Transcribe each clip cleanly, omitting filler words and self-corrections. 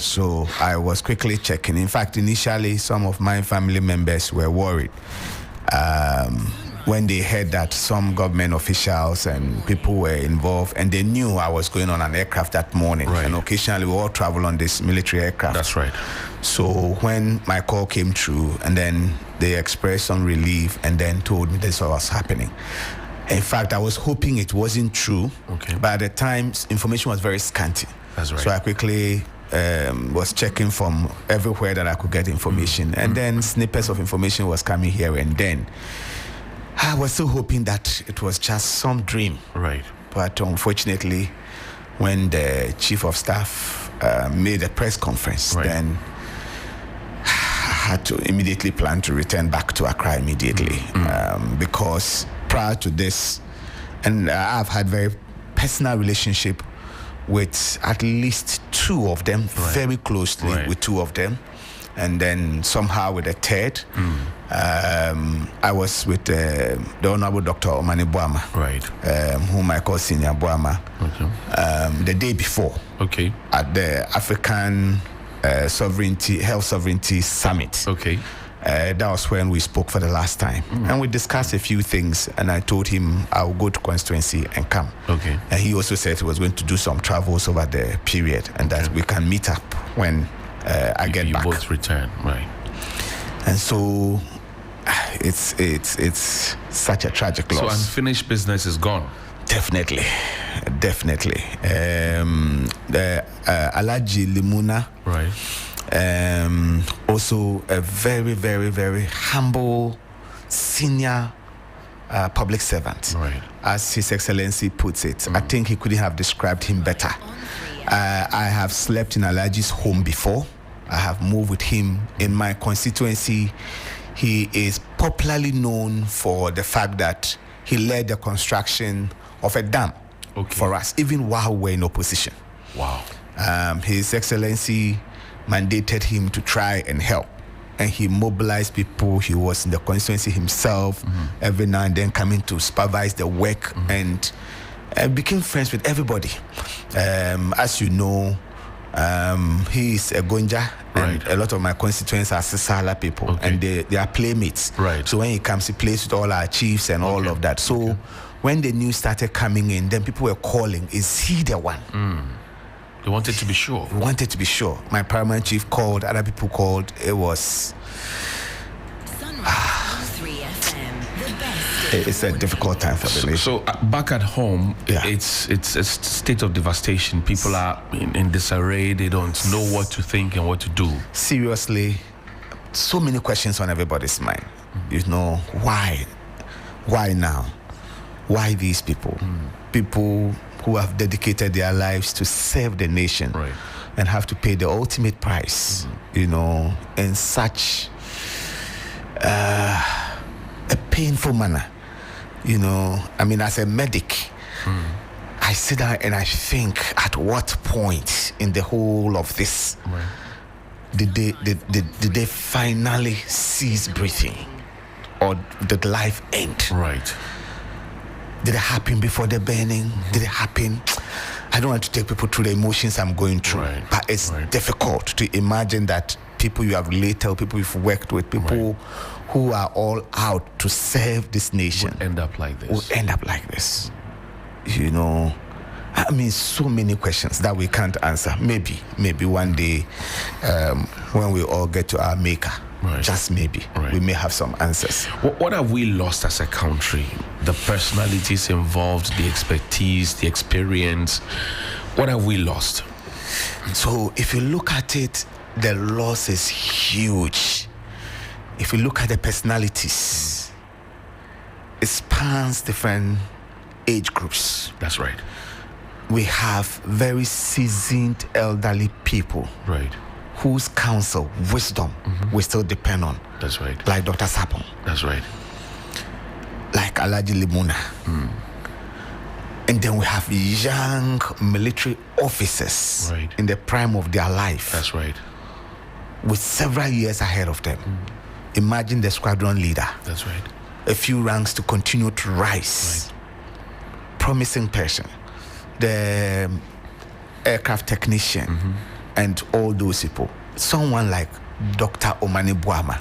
So I was quickly checking. In fact, initially, some of my family members were worried when they heard that some government officials and people were involved, and they knew I was going on an aircraft that morning. Right. And occasionally we all travel on this military aircraft. That's right. So when my call came through, and then they expressed some relief and then told me this was happening. In fact, I was hoping it wasn't true. Okay. But at the time, information was very scanty. That's right. So I quickly was checking from everywhere that I could get information. And then snippets of information was coming here and then. I was still hoping that it was just some dream. Right. But unfortunately, when the chief of staff made a press conference, Right. then I had to immediately plan to return back to Accra immediately. Because prior to this, and I've had very personal relationship with at least two of them, very closely with two of them. And then somehow with the third, I was with the Honorable Dr. Omani Boama, Right. whom I call Senior Boama, the day before Okay. at the African Health Sovereignty Summit. Okay. That was when we spoke for the last time. And we discussed a few things, and I told him I'll go to constituency and come. Okay. And he also said he was going to do some travels over the period, and that we can meet up when I get you back. both return, right? And so it's such a tragic loss. So unfinished business is gone. Definitely. The Alaji Limuna, Right. also a very, very, very humble senior public servant. Right. As His Excellency puts it. I think he couldn't have described him better. I have slept in Alaji's home before. I have moved with him in my constituency. He is popularly known for the fact that he led the construction of a dam for us, even while we were in opposition. Wow. His Excellency mandated him to try and help. And he mobilized people. He was in the constituency himself, every now and then coming to supervise the work, and became friends with everybody. As you know, he is a Gonja, and a lot of my constituents are Sisala people, and they are playmates. Right. So when he comes, he plays with all our chiefs and all of that. So when the news started coming in, then people were calling, is he the one? They wanted to be sure. We wanted to be sure. My paramount chief called, other people called. It was... It's a difficult time for the nation. So back at home, it's a state of devastation. People are in disarray. They don't know what to think and what to do. Seriously, so many questions on everybody's mind. You know, why? Why now? Why these people? People who have dedicated their lives to serve the nation and have to pay the ultimate price, you know, in such a painful manner. You know, I mean, as a medic, I sit down and I think, at what point in the whole of this did they finally cease breathing, or did life end? Right. Did it happen before the burning? Did it happen? I don't want to take people through the emotions I'm going through, but it's difficult to imagine that people you have related, people you've worked with, people who are all out to serve this nation will end up like this. You know, I mean, so many questions that we can't answer. Maybe one day, when we all get to our maker, just maybe, we may have some answers. What have we lost as a country? The personalities involved, the expertise, the experience. What have we lost? So if you look at it, the loss is huge. If you look at the personalities, it spans different age groups. That's right. We have very seasoned elderly people, whose counsel, wisdom, we still depend on. That's right. Like Dr. Sapon. That's right. Like Alaji Limuna. And then we have young military officers in the prime of their life. That's right. With several years ahead of them. Imagine the squadron leader. That's right. A few ranks to continue to rise. Promising person. The aircraft technician. and all those people. Someone like Dr. Omane Boama.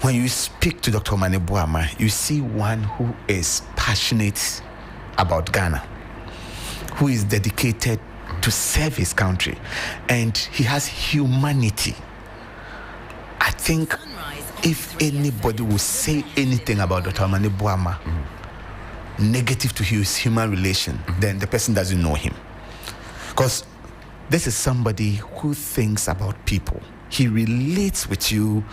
When you speak to Dr. Omane Boama, you see one who is passionate about Ghana, who is dedicated to serve his country, and he has humanity. I think if anybody will say anything about Dr. Omane Boama negative to his human relation, then the person doesn't know him. Because this is somebody who thinks about people. He relates with you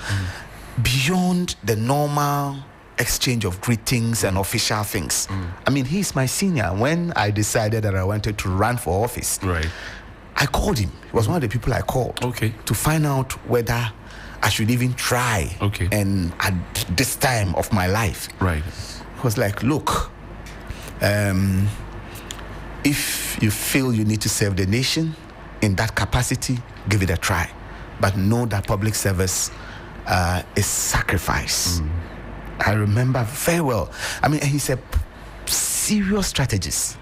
beyond the normal exchange of greetings and official things. I mean, he's my senior. When I decided that I wanted to run for office, I called him. He was one of the people I called to find out whether I should even try. And at this time of my life, he was like, look, if you feel you need to serve the nation in that capacity, give it a try. But know that public service is sacrifice. I remember very well. I mean, he's a serious strategist.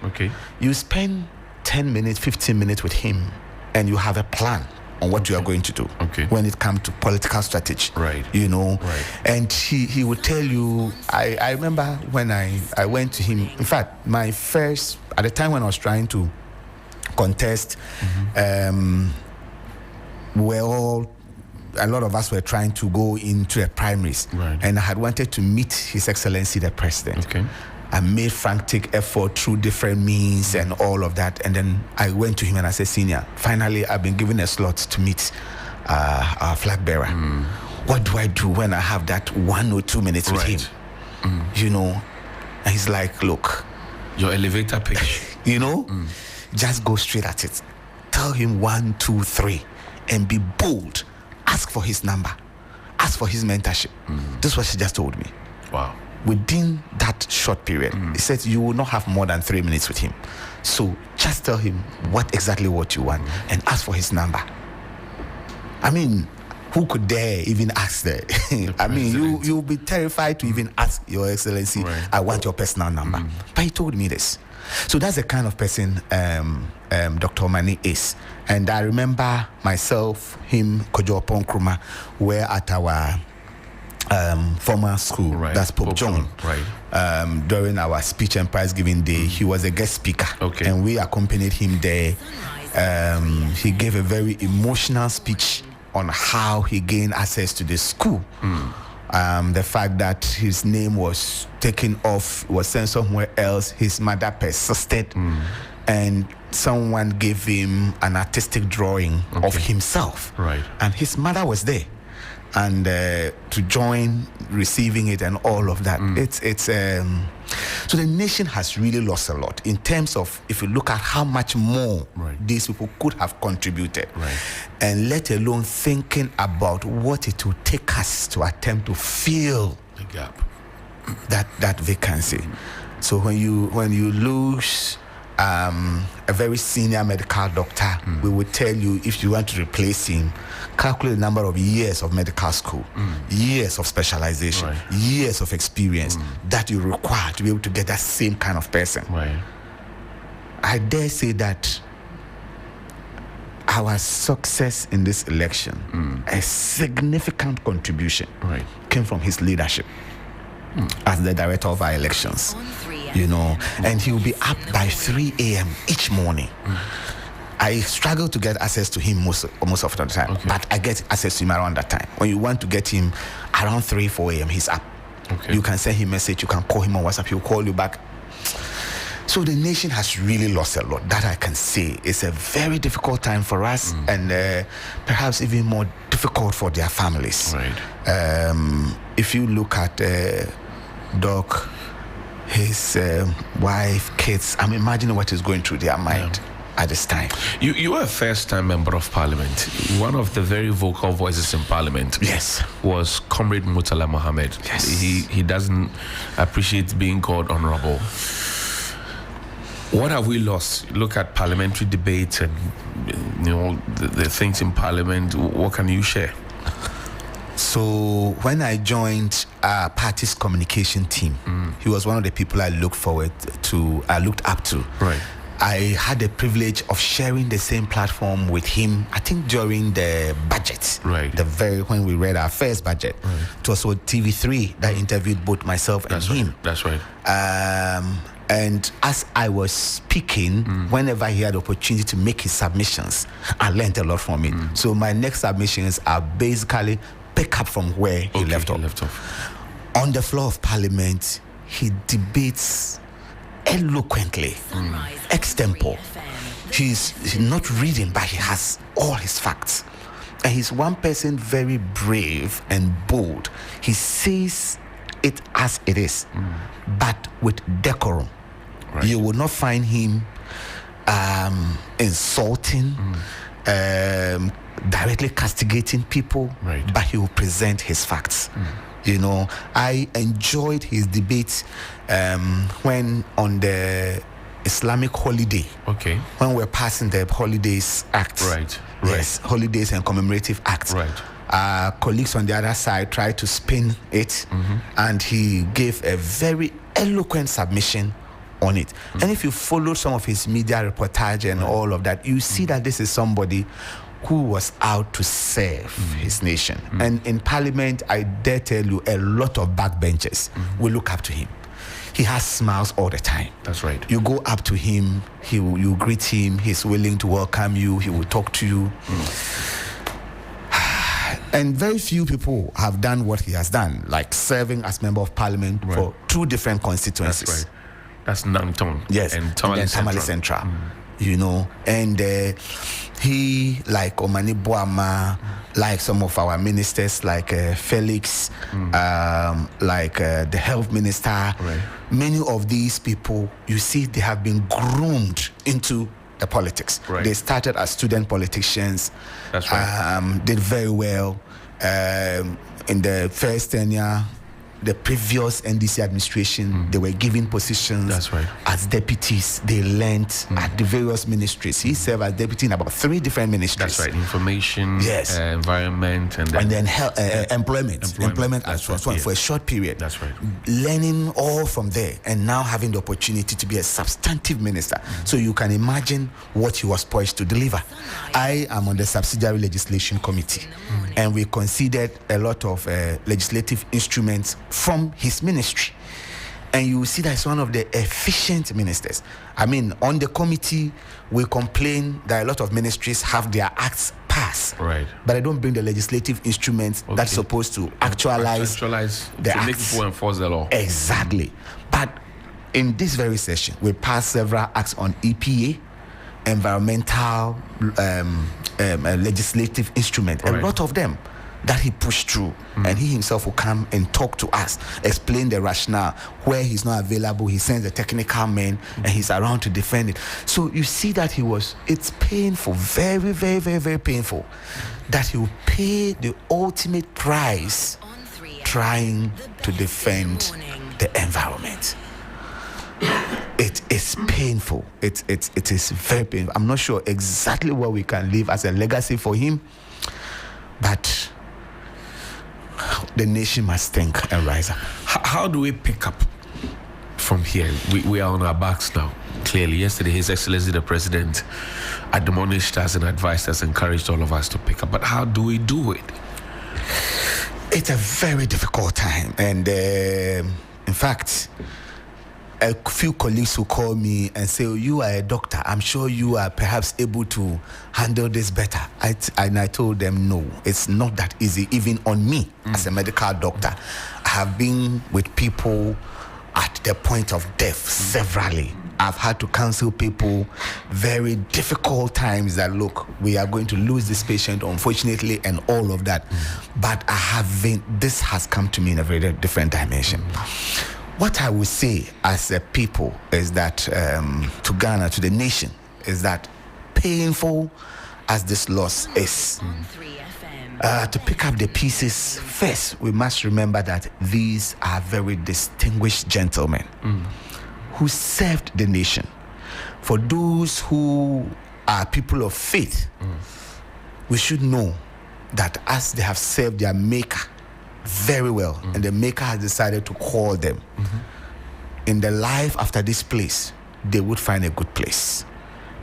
You spend 10 minutes, 15 minutes with him, and you have a plan on what you are going to do when it comes to political strategy. You know, and he would tell you. I remember when I went to him. In fact, my first, at the time when I was trying to contest, a lot of us were trying to go into a primaries, and I had wanted to meet His Excellency the President. I made frantic effort through different means and all of that, and then I went to him and I said, Senior, finally I've been given a slot to meet our flag bearer. What do I do when I have that 1 or 2 minutes with him? You know, and he's like, look, your elevator pitch, you know, just go straight at it. Tell him 1, 2, 3, and be bold. Ask for his number. Ask for his mentorship. This is what she just told me. Wow. Within that short period, he said you will not have more than 3 minutes with him. So just tell him exactly what you want and ask for his number. I mean, who could dare even ask that? I mean, you'll be terrified to even ask Your Excellency, I want your personal number. But he told me this. So that's the kind of person Dr. Omane is. And I remember myself, him, Kojo Opon Nkrumah, were at our former school, that's Pope John. During our speech and prize giving day, he was a guest speaker, and we accompanied him there. He gave a very emotional speech on how he gained access to the school. The fact that his name was taken off, was sent somewhere else, his mother persisted, and someone gave him an artistic drawing of himself, and his mother was there, and to join receiving it and all of that. So the nation has really lost a lot in terms of, if you look at how much more these people could have contributed, and let alone thinking about what it will take us to attempt to fill the gap, that vacancy. So when you lose a very senior medical doctor, we would tell you, if you want to replace him, calculate the number of years of medical school, years of specialization, years of experience that you require to be able to get that same kind of person. I dare say that our success in this election, a significant contribution came from his leadership as the director of our elections. You know, and he will be up by 3 a.m. each morning. I struggle to get access to him most of the time, but I get access to him around that time. When you want to get him around 3, 4 a.m., he's up. You can send him a message, you can call him on WhatsApp, he'll call you back. So the nation has really lost a lot. That I can say. It's a very difficult time for us, and perhaps even more difficult for their families. If you look at Doc, his wife, kids, I'm imagining what is going through their mind at this time. You are a first-time member of Parliament. One of the very vocal voices in Parliament was Comrade Murtala Mohammed. He doesn't appreciate being called honorable. What have we lost? Look at parliamentary debates and the things in Parliament. What can you share? So when I joined our party's communication team, he was one of the people I looked up to. I had the privilege of sharing the same platform with him, I think during the budget. Right. When we read our first budget. Right. It was on TV3 that interviewed both myself and him. That's right. And as I was speaking, whenever he had the opportunity to make his submissions, I learned a lot from it. So my next submissions are basically pick up from where he left off. On the floor of Parliament, he debates eloquently, extempore. He's not reading, but he has all his facts. And he's one person very brave and bold. He says it as it is, but with decorum. Right. You will not find him insulting, directly castigating people, but he will present his facts. You know, I enjoyed his debates when on the Islamic holiday. Okay. When we're passing the Holidays Act. Right. Yes, Holidays and Commemorative Act. Right. Colleagues on the other side tried to spin it, and he gave a very eloquent submission on it. And if you follow some of his media reportage and all of that, you see that this is somebody who was out to serve his nation. And in Parliament, I dare tell you, a lot of backbenchers will look up to him. He has smiles all the time. That's right. You go up to him, you greet him, he's willing to welcome you, he will talk to you. And very few people have done what he has done, like serving as member of Parliament for 2 different constituencies. That's right. That's Nangton. Yes, and Tamale Central. You know, and he, like Omani Boama, like some of our ministers, like Felix, like the health minister, many of these people, you see, they have been groomed into the politics. They started as student politicians. That's right. Did very well in the first tenure. The previous NDC administration, they were given positions as deputies. They learned at the various ministries. He served as deputy in about 3 different ministries. That's right. Information, environment, and then employment as well for a short period. That's right. Learning all from there, and now having the opportunity to be a substantive minister. So you can imagine what he was poised to deliver. I am on the subsidiary legislation committee, and we considered a lot of legislative instruments from his ministry, and you will see that it's one of the efficient ministers. I mean, on the committee, we complain that a lot of ministries have their acts passed, but they don't bring the legislative instruments that's supposed to actualize the acts. Make people enforce the law. Exactly. But in this very session, we passed several acts on EPA, environmental legislative instrument, a lot of them that he pushed through, and he himself will come and talk to us, explain the rationale. Where he's not available, he sends a technical man, and he's around to defend it. So you see that it's painful, very, very, very, very painful, that he will pay the ultimate price trying to defend the environment. It is painful. It is very painful. I'm not sure exactly what we can leave as a legacy for him, but the nation must think and rise up. How do we pick up from here? We are on our backs now, clearly. Yesterday, His Excellency the President admonished us and advised us, encouraged all of us to pick up. But how do we do it? It's a very difficult time. And in fact, a few colleagues who call me and say, oh, you are a doctor, I'm sure you are perhaps able to handle this better. And I told them, no, it's not that easy, even on me as a medical doctor. I have been with people at the point of death severally. I've had to counsel people very difficult times that, look, we are going to lose this patient, unfortunately, and all of that. But this has come to me in a very different dimension. What I would say as a people is that to Ghana, to the nation, is that painful as this loss is, to pick up the pieces, first we must remember that these are very distinguished gentlemen who served the nation. For those who are people of faith, we should know that as they have served their maker very well, and the maker has decided to call them in the life after this place, they would find a good place.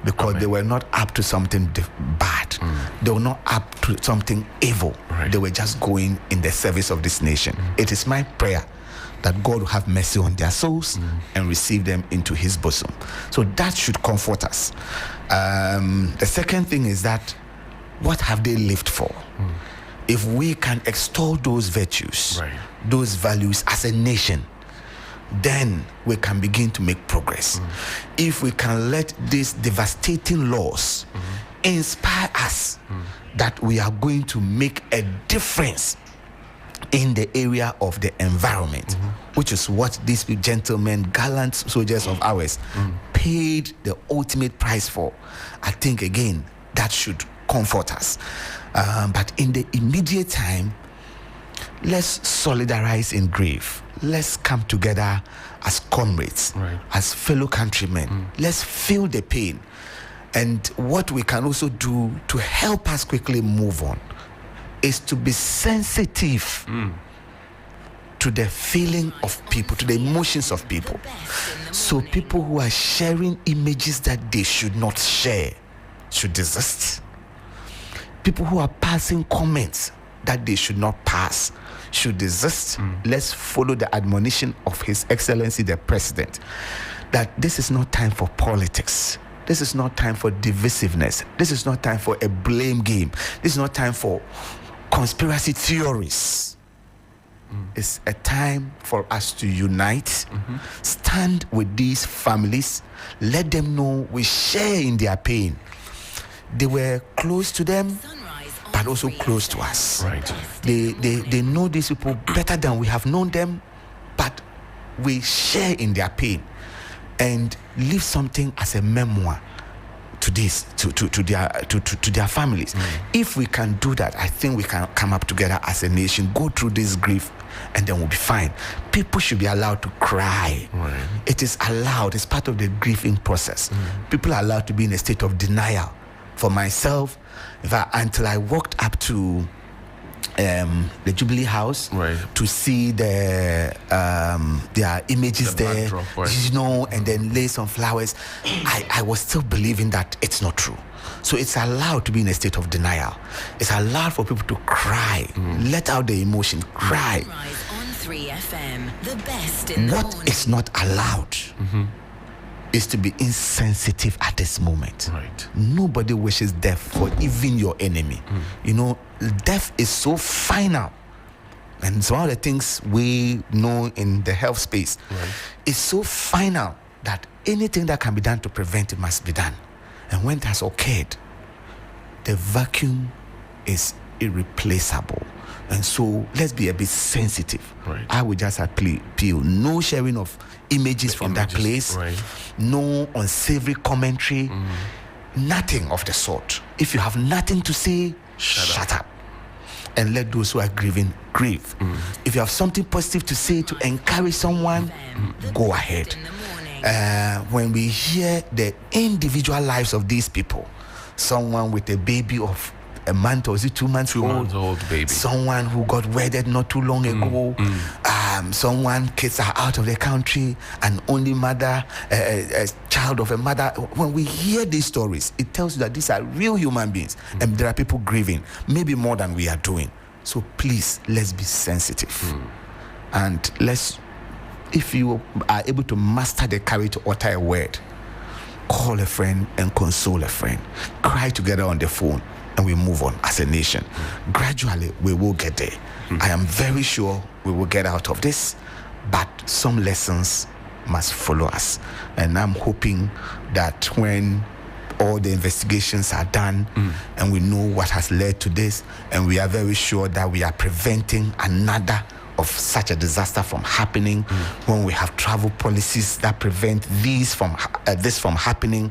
because they were not up to something bad. They were not up to something evil. They were just going in the service of this nation. It is my prayer that God will have mercy on their souls and receive them into his bosom. So that should comfort us. The second thing is that, what have they lived for? If we can extol those virtues, those values as a nation, then we can begin to make progress. If we can let these devastating laws inspire us that we are going to make a difference in the area of the environment, which is what these gentlemen, gallant soldiers of ours, paid the ultimate price for, I think again that should comfort us. But in the immediate time, let's solidarize in grief. Let's come together as comrades, as fellow countrymen. Let's feel the pain. And what we can also do to help us quickly move on is to be sensitive to the feeling of people, to the emotions of people. So people who are sharing images that they should not share should desist. People who are passing comments that they should not pass should desist. Let's follow the admonition of His Excellency the President, that this is not time for politics. This is not time for divisiveness. This is not time for a blame game. This is not time for conspiracy theories. It's a time for us to unite, stand with these families, let them know we share in their pain. They were close to them, but also close to us. They know these people better than we have known them, but we share in their pain and leave something as a memoir to this, to their families. If we can do that, I think we can come up together as a nation, go through this grief, and then we'll be fine. People should be allowed to cry. It is allowed. It's part of the grieving process. People are allowed to be in a state of denial. For myself, until I walked up to the Jubilee House to see their images there, and then lay some flowers, I was still believing that it's not true. So it's allowed to be in a state of denial. It's allowed for people to cry, let out the emotion, cry. On 3FM, the best in the What is not allowed is to be insensitive at this moment. Nobody wishes death for even your enemy. You know, death is so final. And it's one of the things we know in the health space. It's so final that anything that can be done to prevent it must be done. And when it has occurred, the vacuum is irreplaceable. And so let's be a bit sensitive. I would just appeal, no sharing of images from that place, no unsavory commentary, nothing of the sort. If you have nothing to say, shut up. And let those who are grieving grieve. If you have something positive to say to encourage someone, go ahead. When we hear the individual lives of these people, someone with a baby of a month, or is it 2 months old baby, someone who got wedded not too long ago, someone, kids are out of the country, an only mother, a child of a mother. When we hear these stories, it tells you that these are real human beings, and there are people grieving, maybe more than we are doing. So please, let's be sensitive, and if you are able to master the courage to utter a word, call a friend and console a friend, cry together on the phone, and we move on as a nation. Gradually, we will get there. I am very sure we will get out of this, but some lessons must follow us. And I'm hoping that when all the investigations are done and we know what has led to this, and we are very sure that we are preventing another of such a disaster from happening, when we have travel policies that prevent this from happening,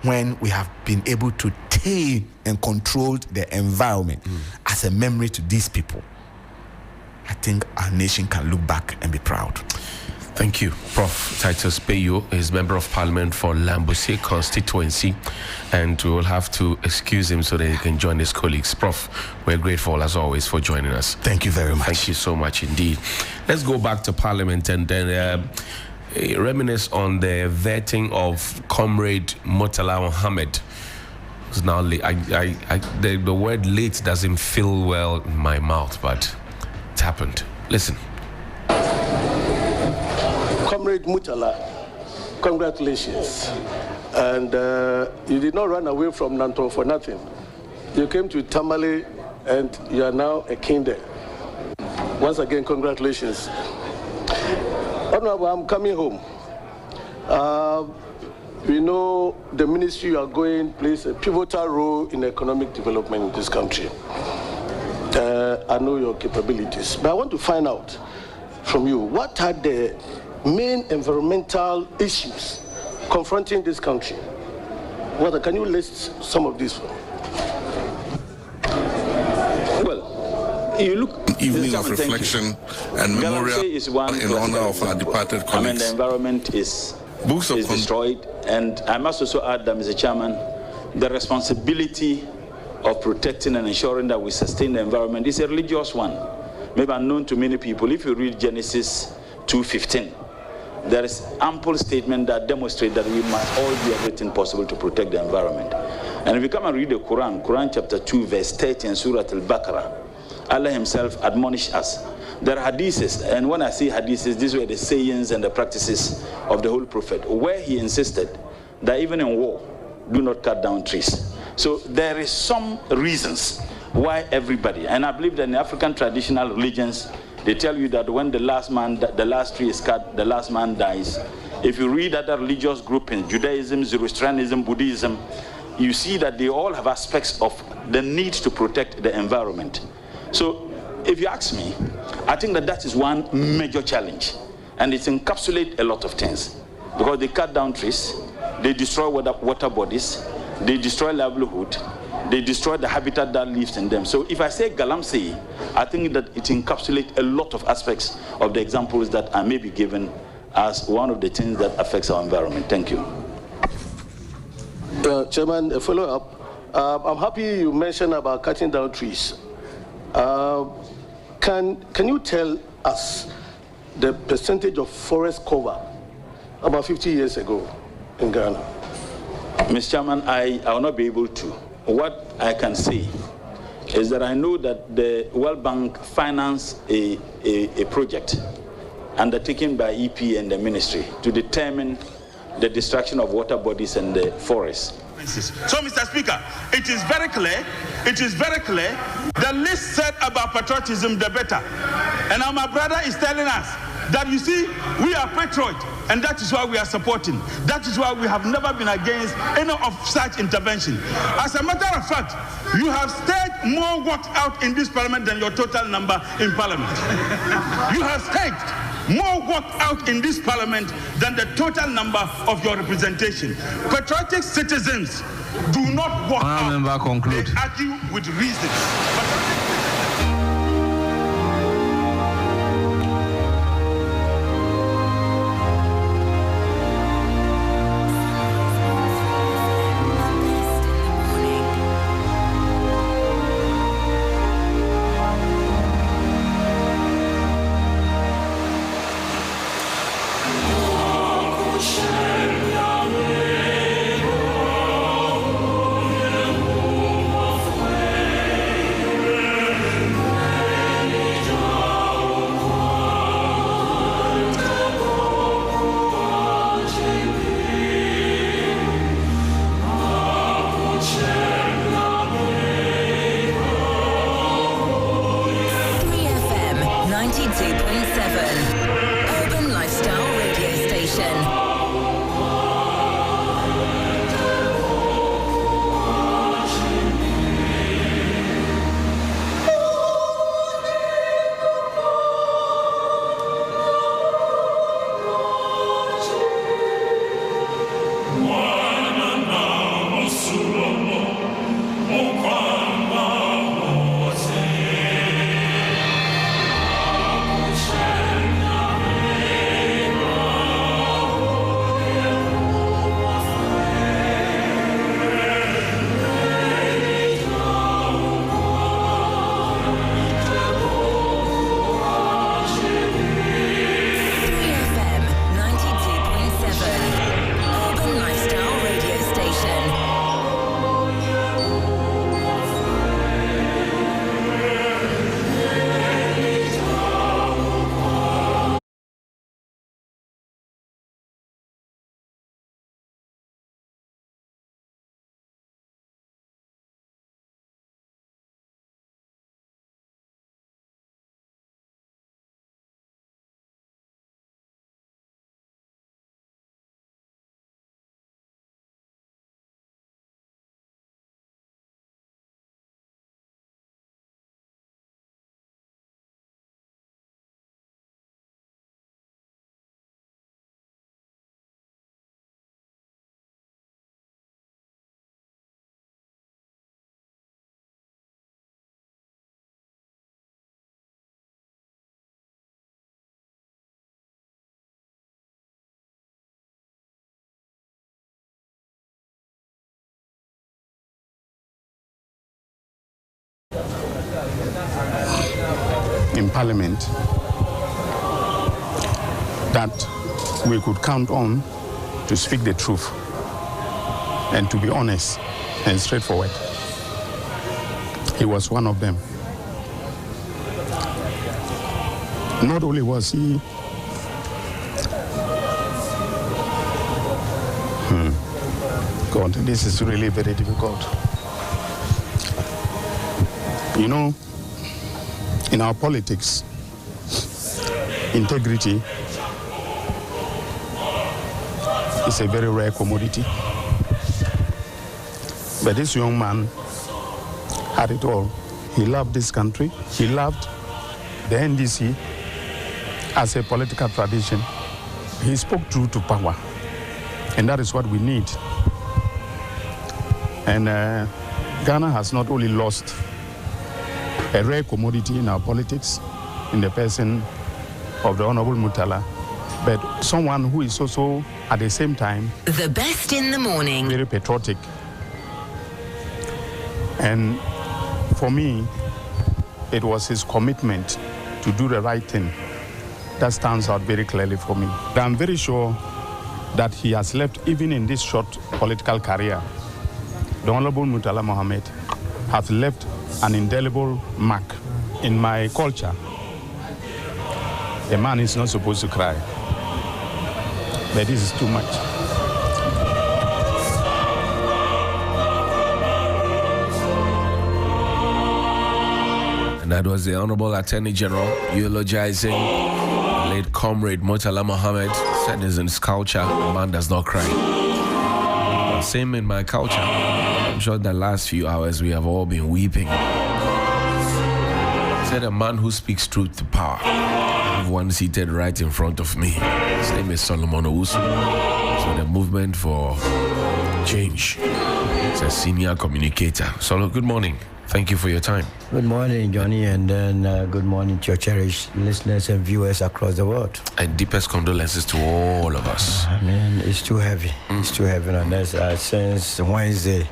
when we have been able to tame and control the environment as a memory to these people, I think our nation can look back and be proud. Thank you. Prof. Titus Bayo is Member of Parliament for Galamsey constituency, and we will have to excuse him so that he can join his colleagues. Prof, we're grateful as always for joining us. Thank you very much. Thank you so much indeed. Let's go back to Parliament, and then reminisce on the vetting of Comrade Murtala Mohammed. It's now the word late doesn't feel well in my mouth, but it happened. Listen. Comrade Murtala, congratulations. And you did not run away from Nanton for nothing. You came to Tamale and you are now a king there. Once again, congratulations. Honorable, I'm coming home. We know the ministry you are going plays a pivotal role in economic development in this country. I know your capabilities, but I want to find out from you, what are the main environmental issues confronting this country? Can you list some of these for me? Well, you look... Evening of reflection and memorial in honor of our departed colleagues. The environment is destroyed. And I must also add that, Mr. Chairman, the responsibility of protecting and ensuring that we sustain the environment is a religious one, maybe unknown to many people. If you read Genesis 2:15, there is ample statement that demonstrates that we must all do everything possible to protect the environment. And if you come and read the Quran chapter 2, verse 30 in Surah Al-Baqarah, Allah himself admonished us. There are hadiths, and when I say hadiths, these were the sayings and the practices of the whole prophet, where he insisted that even in war, do not cut down trees. So there is some reasons why everybody, and I believe that in African traditional religions, they tell you that when the last tree is cut, the last man dies. If you read other religious groupings, Judaism, Zoroastrianism, Buddhism, you see that they all have aspects of the need to protect the environment. So if you ask me, I think that is one major challenge, and it encapsulates a lot of things, because they cut down trees, they destroy water bodies, they destroy livelihood, they destroy the habitat that lives in them. So if I say Galamsey, I think that it encapsulates a lot of aspects of the examples that I may be given as one of the things that affects our environment. Thank you. Chairman, a follow-up. I'm happy you mentioned about cutting down trees. Can you tell us the percentage of forest cover about 50 years ago in Ghana? Mr. Chairman, I will not be able to. What I can say is that I know that the World Bank financed a project undertaken by EP and the ministry to determine the destruction of water bodies and the forests. So, Mr. Speaker, it is very clear, the least said about patriotism, the better. And now my brother is telling us that, you see, we are patriot, and that is why we are supporting. That is why we have never been against any of such intervention. As a matter of fact, you have staged more work out in this parliament than your total number in parliament. You have staged more work out in this parliament than the total number of your representation. Patriotic citizens do not walk out. Conclude. They argue with reason. in Parliament that we could count on to speak the truth and to be honest and straightforward. He was one of them. Not only was he God, this is really very difficult. You know, in our politics, integrity is a very rare commodity. But this young man had it all. He loved this country. He loved the NDC as a political tradition. He spoke true to power. And that is what we need. And Ghana has not only lost a rare commodity in our politics, in the person of the Honorable Murtala, but someone who is also, at the same time, the best in the morning, very patriotic. And for me, it was his commitment to do the right thing that stands out very clearly for me. I'm very sure that he has left, even in this short political career, the Honorable Murtala Mohammed has left an indelible mark in my culture. A man is not supposed to cry, but this is too much. And that was the Honorable Attorney General eulogizing late comrade Murtala Mohammed. Said in his culture, a man does not cry. Same in my culture. I'm sure the last few hours we have all been weeping. Said a man who speaks truth to power. I have one seated right in front of me. His name is Solomon Owusu. So the movement for change. He's a senior communicator. Solo, good morning. Thank you for your time. Good morning, Johnny, and then good morning to your cherished listeners and viewers across the world. And deepest condolences to all of us. I mean, it's too heavy. It's too heavy on us. Since Wednesday,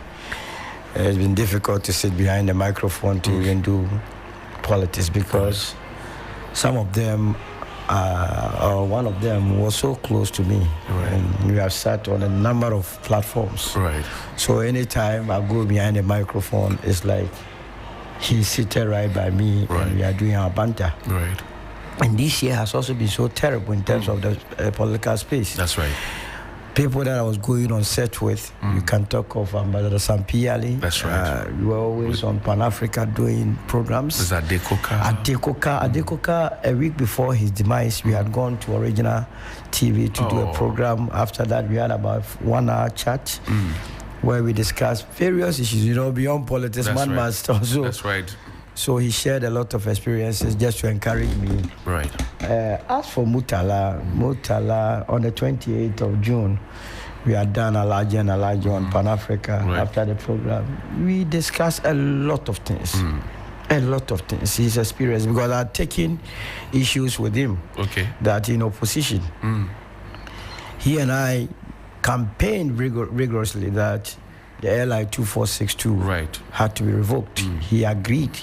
it's been difficult to sit behind the microphone to even do politics because some of them, or one of them, was so close to me. Right. And we have sat on a number of platforms. Right. So anytime I go behind the microphone, it's like he's seated right by me, and we are doing our banter. Right. And this year has also been so terrible in terms of the political space. That's right. People that I was going on set with, you can talk of Ambassador Sampiali. That's right. We were always on Pan-Africa doing programs. There's Adekoka, a week before his demise, we had gone to Original TV to do a program. After that, we had about 1 hour chat where we discussed various issues, beyond politics. Must also. That's right. So he shared a lot of experiences just to encourage me. Right. As for Murtala, on the 28th of June, we had done Alaji on Pan-Africa. Right. After the program. We discussed a lot of things. A lot of things. His experience, because I had taken issues with him. Okay. That in opposition. He and I campaigned rigorously that the LI 2462 had to be revoked. He agreed.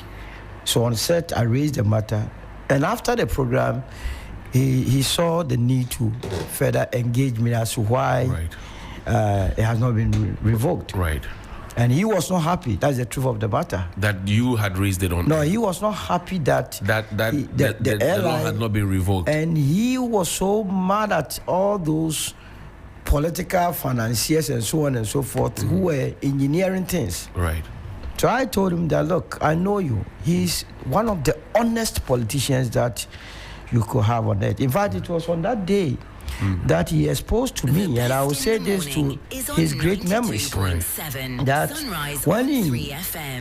So on set, I raised the matter. And after the program, he saw the need to further engage me as to why it has not been revoked. Right. And he was not happy. That's the truth of the matter. That you had raised it on. No, he was not happy that the law had not been revoked. And he was so mad at all those political financiers and so on and so forth who were engineering things. Right. So I told him that, look, I know you. He's one of the honest politicians that you could have on that. In fact, it was on that day that he exposed to me, and I will say this to his great memories, that when he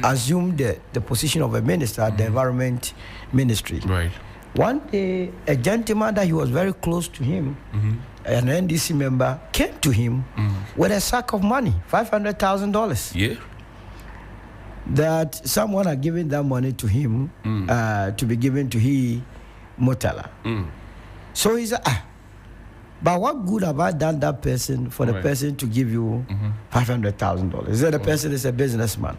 assumed the position of a minister at the Environment Ministry, one day a gentleman that he was very close to him, an NDC member, came to him with a sack of money, $500,000. Yeah. That someone had given that money to him to be given to Murtala. So he said, but what good have I done that person for the person to give you $500,000? He said the person is a businessman.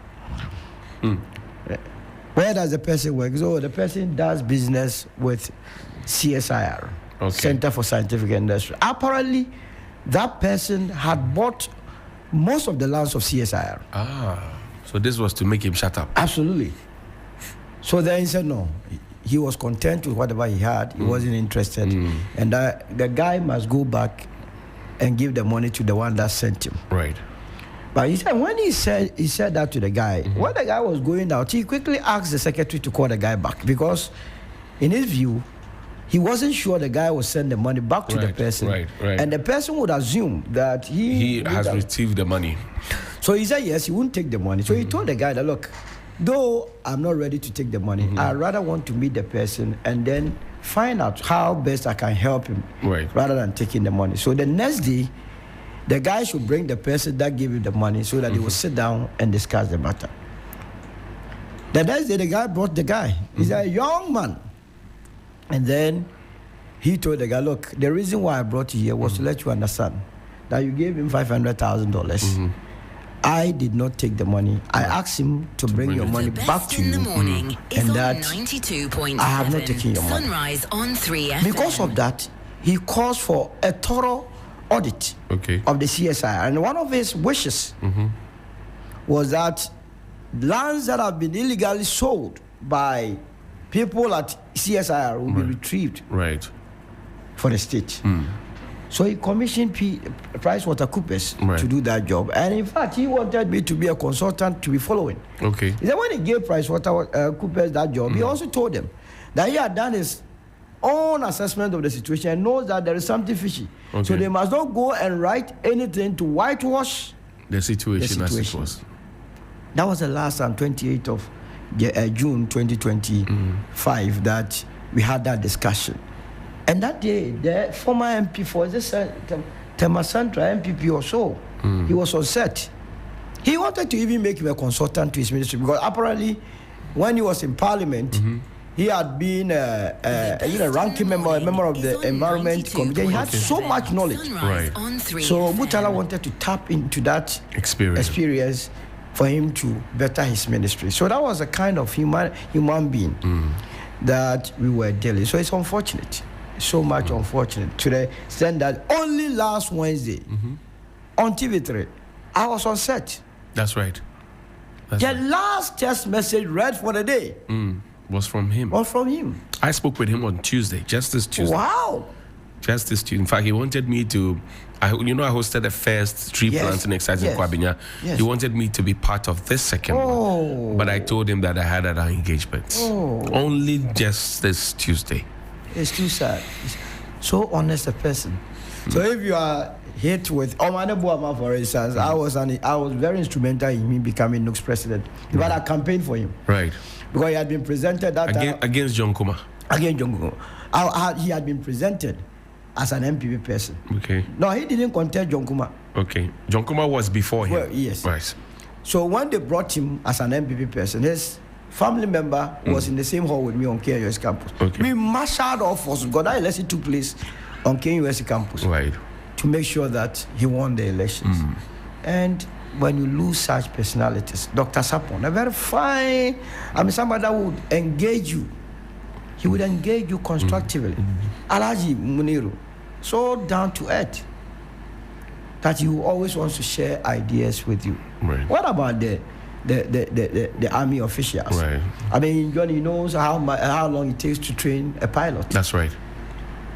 Where does the person work? So the person does business with CSIR, Center for Scientific Industry. Apparently, that person had bought most of the lands of CSIR. So this was to make him shut up. Absolutely. So then he said no. He was content with whatever he had. He wasn't interested. And the guy must go back and give the money to the one that sent him. Right. But he said when he said that to the guy, when the guy was going out, he quickly asked the secretary to call the guy back, because in his view, he wasn't sure the guy would send the money back to the person. Right. And the person would assume that he has received the money. So he said yes, he wouldn't take the money. So he told the guy that, look, though I'm not ready to take the money, I rather want to meet the person and then find out how best I can help him, rather than taking the money. So the next day, the guy should bring the person that gave him the money so that they will sit down and discuss the matter. The next day, the guy brought the guy. He's a young man. And then he told the guy, look, the reason why I brought you here was to let you understand that you gave him $500,000. I did not take the money. I asked him to bring your money back to you. And that I have not taken your money. Sunrise on 3FM. Because of that, he calls for a thorough audit of the CSI. And one of his wishes was that lands that have been illegally sold by people at CSIR will be retrieved for the state. So he commissioned PricewaterhouseCoopers to do that job. And in fact, he wanted me to be a consultant to be following. He said when he gave PricewaterhouseCoopers that job, he also told them that he had done his own assessment of the situation and knows that there is something fishy. So they must not go and write anything to whitewash the situation as it was. That was the last time, 28th of June 2025, that we had that discussion. And that day, the former MP for this Temasantra MPP or so, he was on set. He wanted to even make him a consultant to his ministry, because apparently when he was in Parliament, he had been a ranking member, a member of the Environment Committee. He had so much knowledge. So Mutala wanted to tap into that experience for him to better his ministry. So that was a kind of human being that we were dealing. So it's unfortunate, so much unfortunate, to the extent that only last Wednesday on TV3, I was on set. That's right. The last text message read for the day was from him. I spoke with him on Tuesday, just this Tuesday. Wow. Just this Tuesday. In fact, he wanted me to, I hosted the first tree planting exercise in Kwabinya. He wanted me to be part of this second one. But I told him that I had other engagements. Only just this Tuesday. It's too sad. So honest a person. So if you are hit with Omane Buama, for instance, I was very instrumental in me becoming NUC's president. But I campaigned for him. Because he had been presented that against John Kuma. Against John Kuma. He had been presented as an MPP person. No, he didn't contest John Kuma. John Kuma was before him. Well, yes. So when they brought him as an MPP person, his family member was in the same hall with me on KUS campus. We marshaled off forces because that election took place on KUS campus to make sure that he won the elections. And when you lose such personalities, Dr. Sapon, a very fine, somebody that would engage you. He would engage you constructively. Alaji Muniru, so down to earth that he always wants to share ideas with you. What about the army officials? Johnny knows how long it takes to train a pilot. That's right.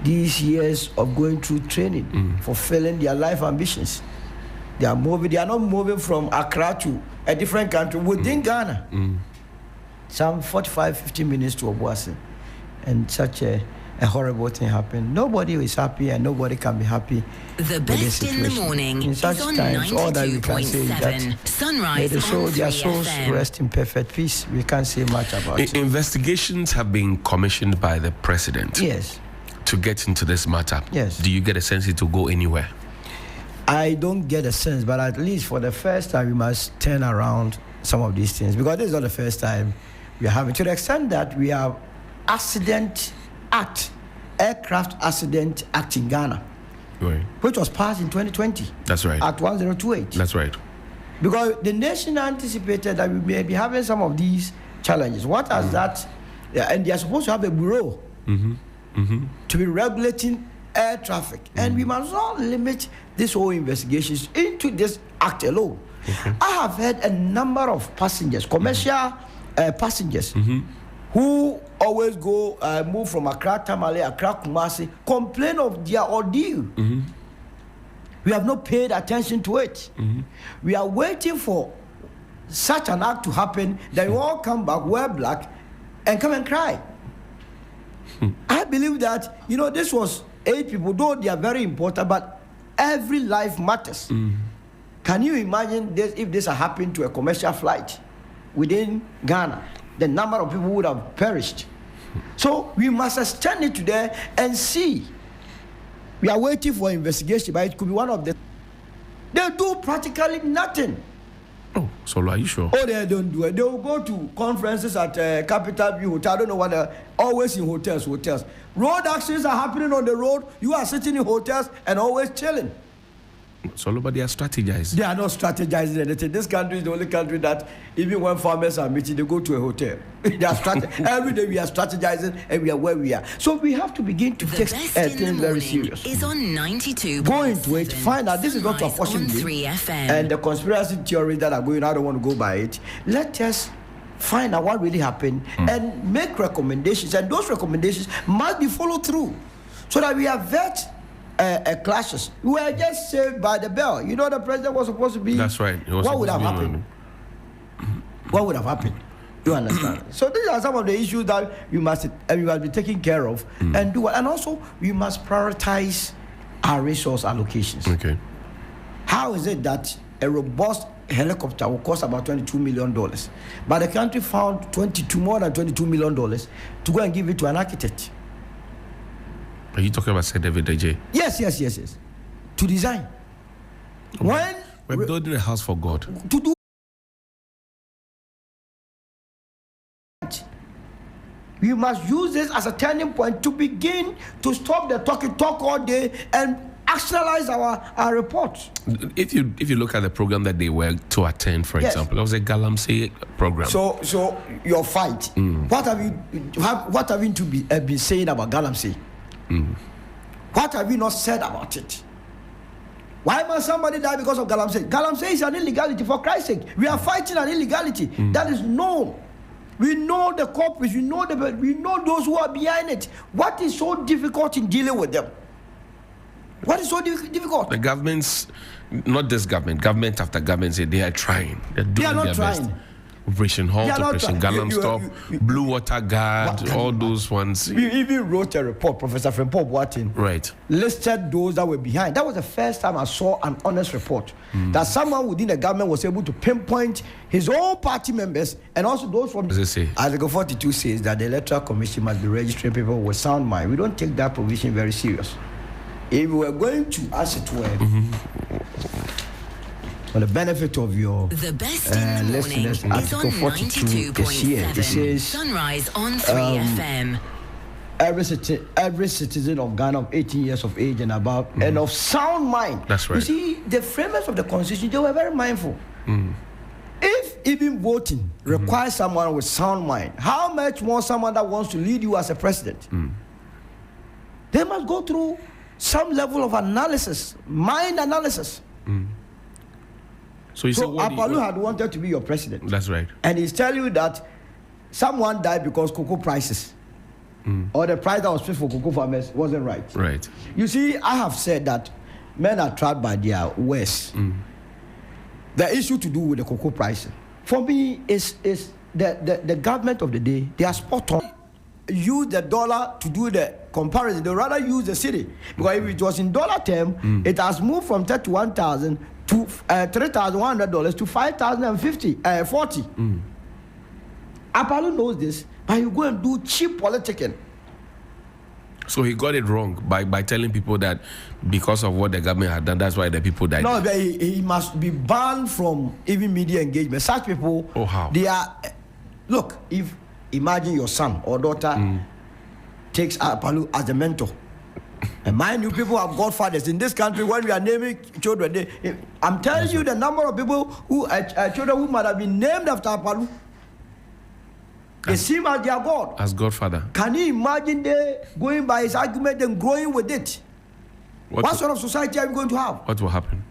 These years of going through training, fulfilling their life ambitions. They are not moving from Accra to a different country within Ghana. Some 45-50 minutes to Obuasi. And such a horrible thing happened. Nobody is happy and nobody can be happy. The best in the morning in such is times, on all that we can say is that Sunrise their souls rest in perfect peace. We can't say much about it. Investigations have been commissioned by the president. To get into this matter. Do you get a sense it will go anywhere? I don't get a sense, but at least for the first time, we must turn around some of these things, because this is not the first time we are having, to the extent that we have Aircraft Accident Act in Ghana, which was passed in 2020. That's right. Act 1028. That's right. Because the nation anticipated that we may be having some of these challenges. What has that? And they are supposed to have a bureau to be regulating air traffic, and we must not limit this whole investigations into this act alone. I have heard a number of passengers, commercial passengers, who always go move from Accra Tamale, Accra Kumasi, complain of their ordeal. We have not paid attention to it. We are waiting for such an act to happen that we all come back, wear black, and come and cry. I believe that, this was 8 people, though they are very important, but every life matters. Can you imagine this if this had happened to a commercial flight within Ghana? The number of people would have perished. So we must extend it to there and see. We are waiting for investigation, but it could be one of the. They do practically nothing. Oh, so are you sure? Oh, they don't do it. They will go to conferences at Capital View Hotel. I don't know what they're always in hotels. Road accidents are happening on the road. You are sitting in hotels and always chilling. So nobody has strategized. They are not strategizing anything. This country is the only country that even when farmers are meeting, they go to a hotel. They are every day we are strategizing and we are where we are. So we have to begin to take things very serious. Is on 92. Go into it, find out this is not a portion and the conspiracy theories that are going, I don't want to go by it. Let us find out what really happened and make recommendations, and those recommendations must be followed through so that we avert clashes. We were just saved by the bell. The president was supposed to be. That's right. What would have happened? What would have happened? You understand? So these are some of the issues that we must be taking care of and do. And also, we must prioritize our resource allocations. Okay. How is it that a robust helicopter will cost about $22 million, but the country found more than $22 million to go and give it to an architect? Are you talking about Sir David AJ? Yes. To design. When we're building a house for God. To do. We must use this as a turning point to begin to stop the talk all day and actualize our reports. If you look at the program that they were to attend, for example, it was a Galamsey program. So your fight. What have you been saying about Galamsey? What have you not said about it? Why must somebody die because of Galamsey? Galamsey is an illegality, for Christ's sake. We are fighting an illegality that is known. We know the culprits, we know those who are behind it. What is so difficult in dealing with them? What is so difficult? The governments, not this government after government, say they are trying. They are not their trying. Best. Operation Halt, Operation Galamsey, Blue Water Guard, all those ones. We even wrote a report, Professor Frimpong Boateng. Right. Listed those that were behind. That was the first time I saw an honest report that someone within the government was able to pinpoint his own party members and also those from. Article 42 says that the Electoral Commission must be registering people with sound mind. We don't take that provision very serious. If we were going to, as it were, for the benefit of your listeners, Article 42 is here. It says, Sunrise on 3 FM. Every citizen of Ghana of 18 years of age and above and of sound mind. That's right. You see, the framers of the Constitution, they were very mindful. If even voting requires someone with sound mind, how much more someone that wants to lead you as a president? They must go through some level of analysis, mind analysis. So Apalu had wanted to be your president. That's right. And he's telling you that someone died because cocoa prices or the price that was paid for cocoa farmers wasn't right. Right. You see, I have said that men are trapped by their worst. The issue to do with the cocoa price, for me, is the government of the day. They are spot on. Use the dollar to do the comparison. They rather use the city, because if it was in dollar term, it has moved from $31,000 to $3,100 to $5,040. Apalu knows this, but you go and do cheap politicking. So he got it wrong by telling people that because of what the government had done, that's why the people died. No, he must be banned from even media engagement. Such people, how? They are. Look, if imagine your son or daughter takes Apalu as a mentor. And mind you, people have godfathers in this country. When we are naming children, I'm telling you the number of people children who might have been named after Apalu. They see him as their God. As Godfather. Can you imagine they going by his argument and growing with it? What sort of society are we going to have? What will happen?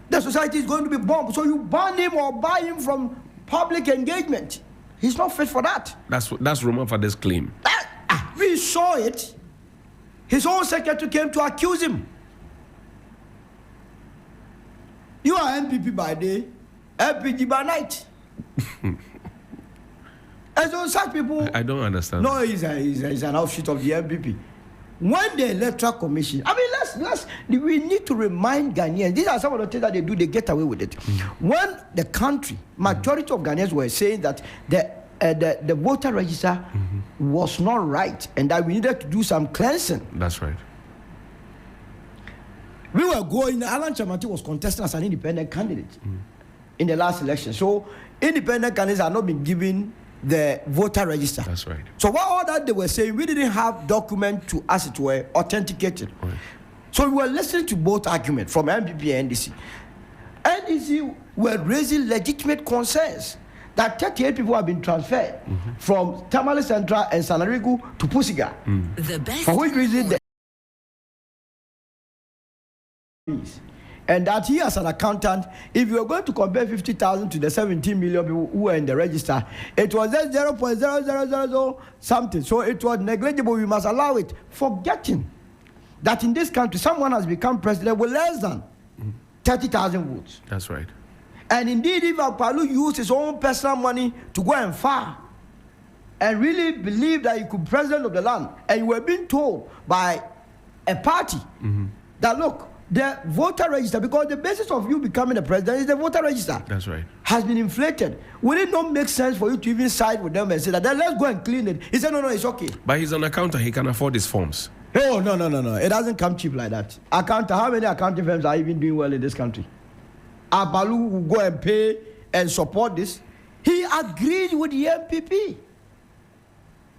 The society is going to be bombed. So you ban him or buy him from public engagement. He's not fit for that. That's Roman Father's claim. We saw it. His own secretary came to accuse him. You are MPP by day, LPG by night. And so such people... I don't understand. No, he's an offshoot of the MPP. When the Electoral Commission... I mean, we need to remind Ghanaians. These are some of the things that they do. They get away with it. When the country, majority of Ghanaians were saying that the voter register was not right and that we needed to do some cleansing. That's right. We were going... Alan Chamati was contesting as an independent candidate in the last election. So, independent candidates are not been given the voter register. That's right. So what all that they were saying, we didn't have document to, as it were, authenticated. Right. So we were listening to both arguments from MPP and NDC. NDC were raising legitimate concerns that 38 people have been transferred from Tamale Central and Sanarigu to Pusiga. The best. For which reason and that he, as an accountant, if you are going to compare 50,000 to the 17 million people who were in the register, it was just 0.0000 something. So it was negligible. We must allow it. Forgetting that in this country, someone has become president with less than 30,000 votes. That's right. And indeed, if Akpalu used his own personal money to go and far and really believe that he could be president of the land, and you were being told by a party that, look, the voter register, because the basis of you becoming a president is the voter register. That's right. Has been inflated. Would it not make sense for you to even side with them and say that, then let's go and clean it? He said, no, it's okay. But he's an accountant. He can afford his forms. Oh, no. It doesn't come cheap like that. How many accounting firms are even doing well in this country? Abalu will go and pay and support this. He agreed with the MPP.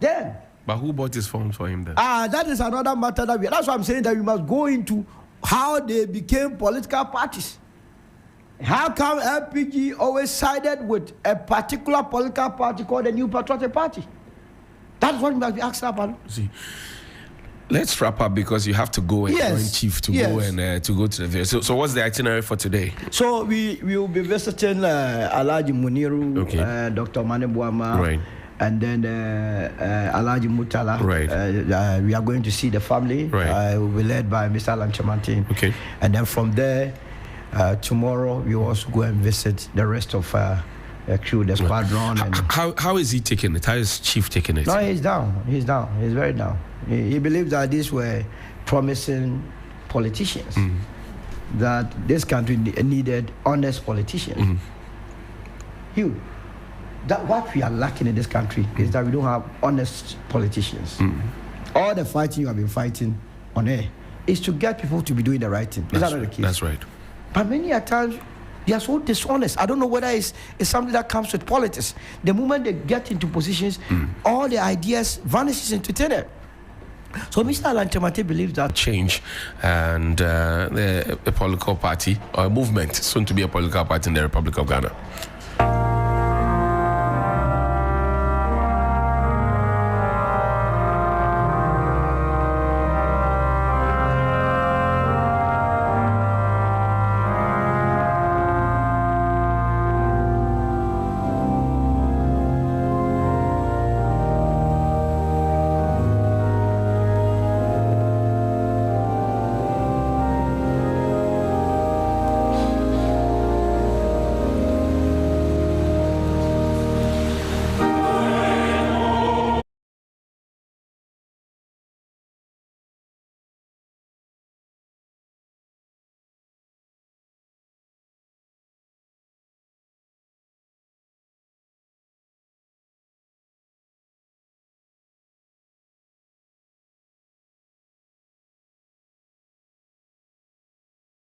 Then. But who bought his forms for him then? That is another matter. That's why I'm saying that we must go into how they became political parties. How come LPG always sided with a particular political party called the New Patriotic Party? That's what we must be asked about. See, let's wrap up because you have to go and join Chief to go and to go to the video. So what's the itinerary for today? So we will be visiting Alhaji Muniru, Dr. Mane Buama, right, and then Alhaji Mutala. Right. We are going to see the family. Right. We'll be led by Mr. Alan Chamantin. Okay. And then from there, tomorrow we will also go and visit the rest of crew, the squadron. And how is he taking it? How is Chief taking it? No, he's down. He's very down. He believes that these were promising politicians, that this country needed honest politicians. That what we are lacking in this country is that we don't have honest politicians. All the fighting you have been fighting on air is to get people to be doing the right thing. Is that not the case? That's right. But many a times they are so dishonest. I don't know whether it's something that comes with politics. The moment they get into positions, all the ideas vanishes into thin air. So Mr. Alan Chamate believes that change and a political party or a movement, soon to be a political party in the Republic of Ghana.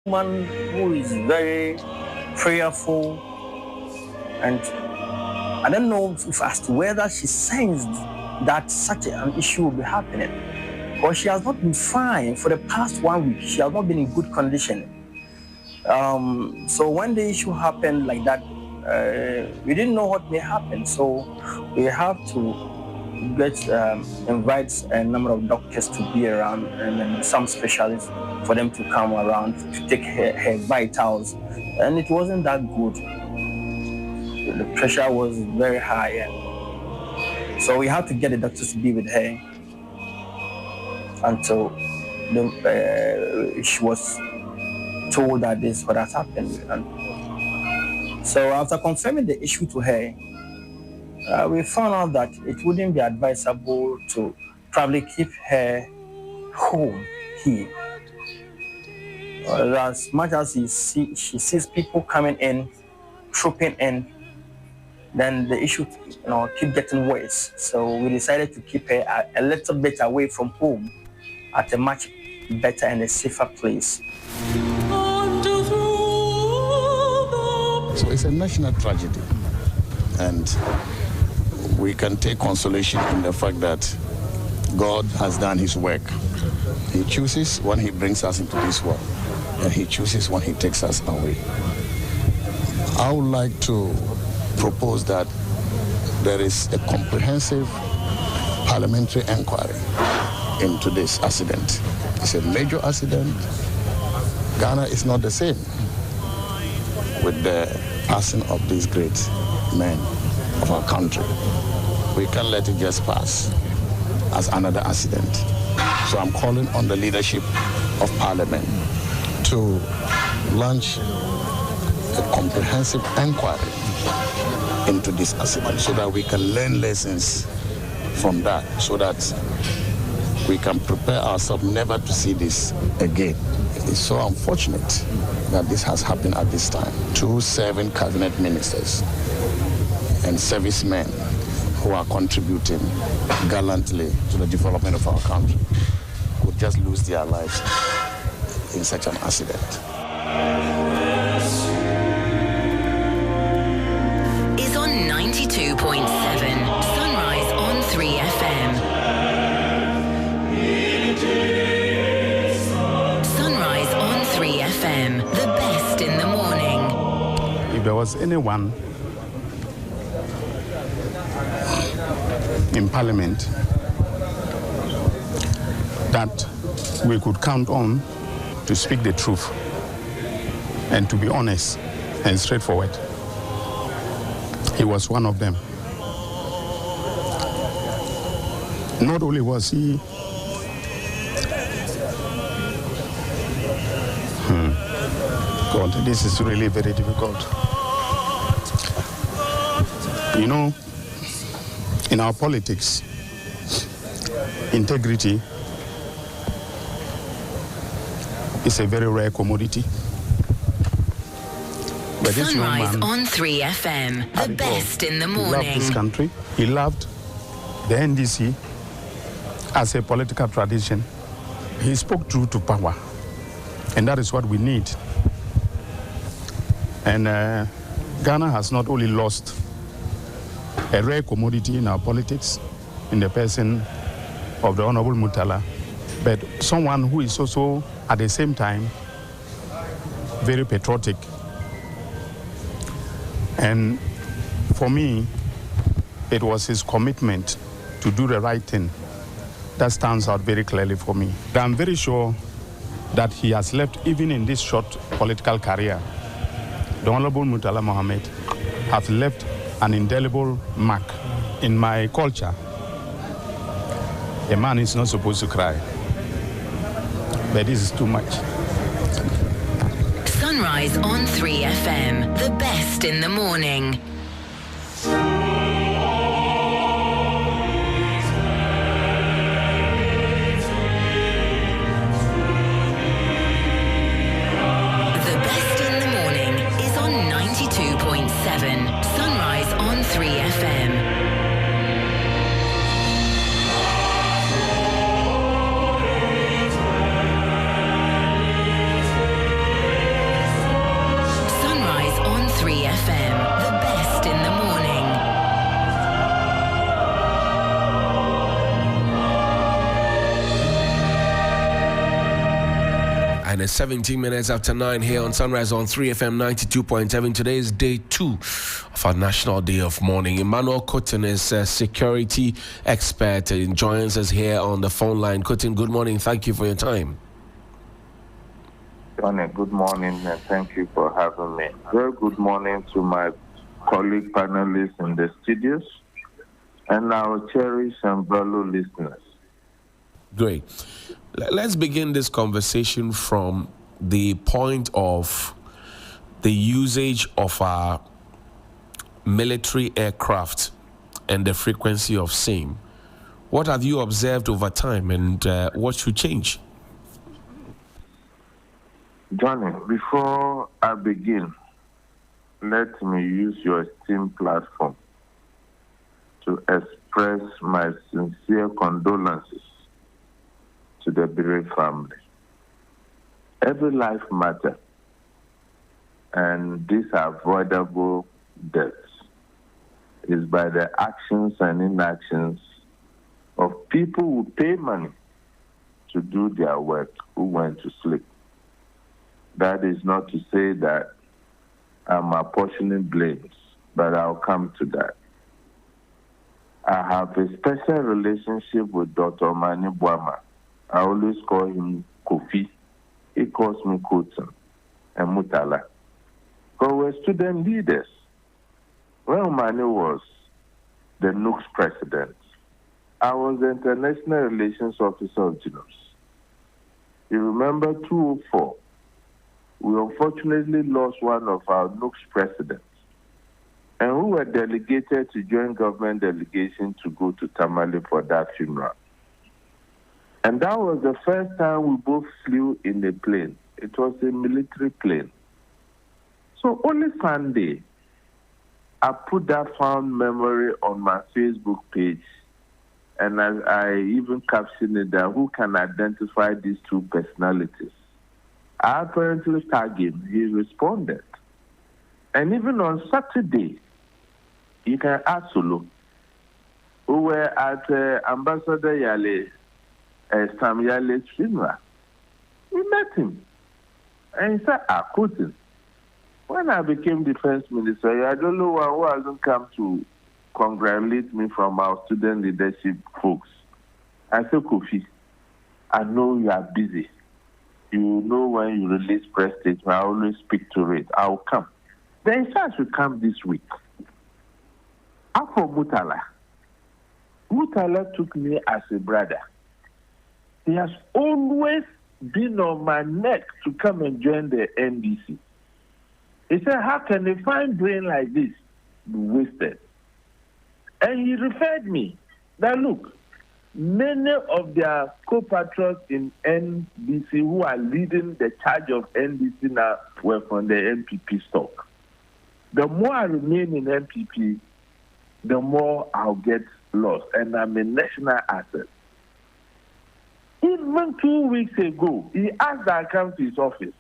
Man who is very prayerful, and I don't know if as to whether she sensed that such an issue will be happening, or she has not been fine for the past 1 week. She has not been in good condition. So when the issue happened like that, we didn't know what may happen. So we have to invite a number of doctors to be around and some specialists for them to come around to take her vitals. And it wasn't that good. The pressure was very high. So we had to get the doctors to be with her until she was told that this is what has happened. And so after confirming the issue to her, we found out that it wouldn't be advisable to probably keep her home here. As much as she sees people coming in, trooping in, then the issue keep getting worse. So we decided to keep her a little bit away from home at a much better and a safer place. So it's a national tragedy, and we can take consolation in the fact that God has done his work. He chooses when he brings us into this world, and he chooses when he takes us away. I would like to propose that there is a comprehensive parliamentary inquiry into this accident. It's a major accident. Ghana is not the same with the passing of these great men of our country. We can't let it just pass as another accident. So I'm calling on the leadership of Parliament to launch a comprehensive inquiry into this accident so that we can learn lessons from that, so that we can prepare ourselves never to see this again. It's so unfortunate that this has happened at this time. 2 serving cabinet ministers and servicemen who are contributing gallantly to the development of our country could just lose their lives in such an accident. Is on 92.7 Sunrise on 3FM. Sunrise on 3FM, the best in the morning. If there was anyone in Parliament that we could count on to speak the truth and to be honest and straightforward, he was one of them. Not only was he God, this is really very difficult. You know, in our politics, integrity is a very rare commodity. But this young Sunrise man on 3FM, the best in the He loved morning. this country. He loved the NDC as a political tradition. He spoke true to power, and that is what we need. And Ghana has not only lost a rare commodity in our politics, in the person of the Honorable Mutala, but someone who is also, at the same time, very patriotic. And for me, it was his commitment to do the right thing that stands out very clearly for me. I'm very sure that he has left, even in this short political career, the Honorable Mutala Mohammed has left an indelible mark in my culture. A man is not supposed to cry, but this is too much. Sunrise on 3FM, the best in the morning. The best in the morning is on 92.7 Sunrise on 3FM. Sunrise on 3FM, the best And it's 17 minutes after 9 here on Sunrise on 3FM 92.7. Today is day 2 of our National Day of Mourning. Emmanuel Cotton is a security expert and joins us here on the phone line. Cotton, good morning. Thank you for your time. Johnny, good morning, and thank you for having me. Very good morning to my colleague panelists in the studios and our cherished and valued listeners. Great. Let's begin this conversation from the point of the usage of our military aircraft and the frequency of same. What have you observed over time, and what should change? Johnny, before I begin, let me use your esteemed platform to express my sincere condolences to the bereaved family. Every life matters, and these avoidable deaths is by the actions and inactions of people who pay money to do their work, who went to sleep. That is not to say that I'm apportioning blames, but I'll come to that. I have a special relationship with Dr. Mani Boama. I always call him Kofi. He calls me Kotan and Mutala. Because we're student leaders. When Mani was the NUC's president, I was the International Relations Officer of GNOS. You remember 2004, we unfortunately lost one of our NUC's presidents, and we were delegated to join government delegation to go to Tamale for that funeral. And that was the first time we both flew in a plane. It was a military plane. So only Sunday, I put that fond memory on my Facebook page, and I even captioned it that who can identify these two personalities. I apparently tagged him. He responded. And even on Saturday, you can ask Sulu, who were at Ambassador Yale, Sam Yale's funeral. We met him. And he said, Putin, when I became defense minister, I don't know who hasn't come to congratulate me from our student leadership folks. I said, Kofi, I know you are busy. You know when you release press statement, I always speak to it. I'll come. Then he said I should come this week. I'm for Mutala. Mutala took me as a brother. He has always been on my neck to come and join the NDC. He said, how can a fine brain like this be wasted? And he referred me that, look, many of their co-patrons in NDC who are leading the charge of NDC now were from the MPP stock. The more I remain in MPP, the more I'll get lost, and I'm a national asset. Even 2 weeks ago, he asked that I come to his office.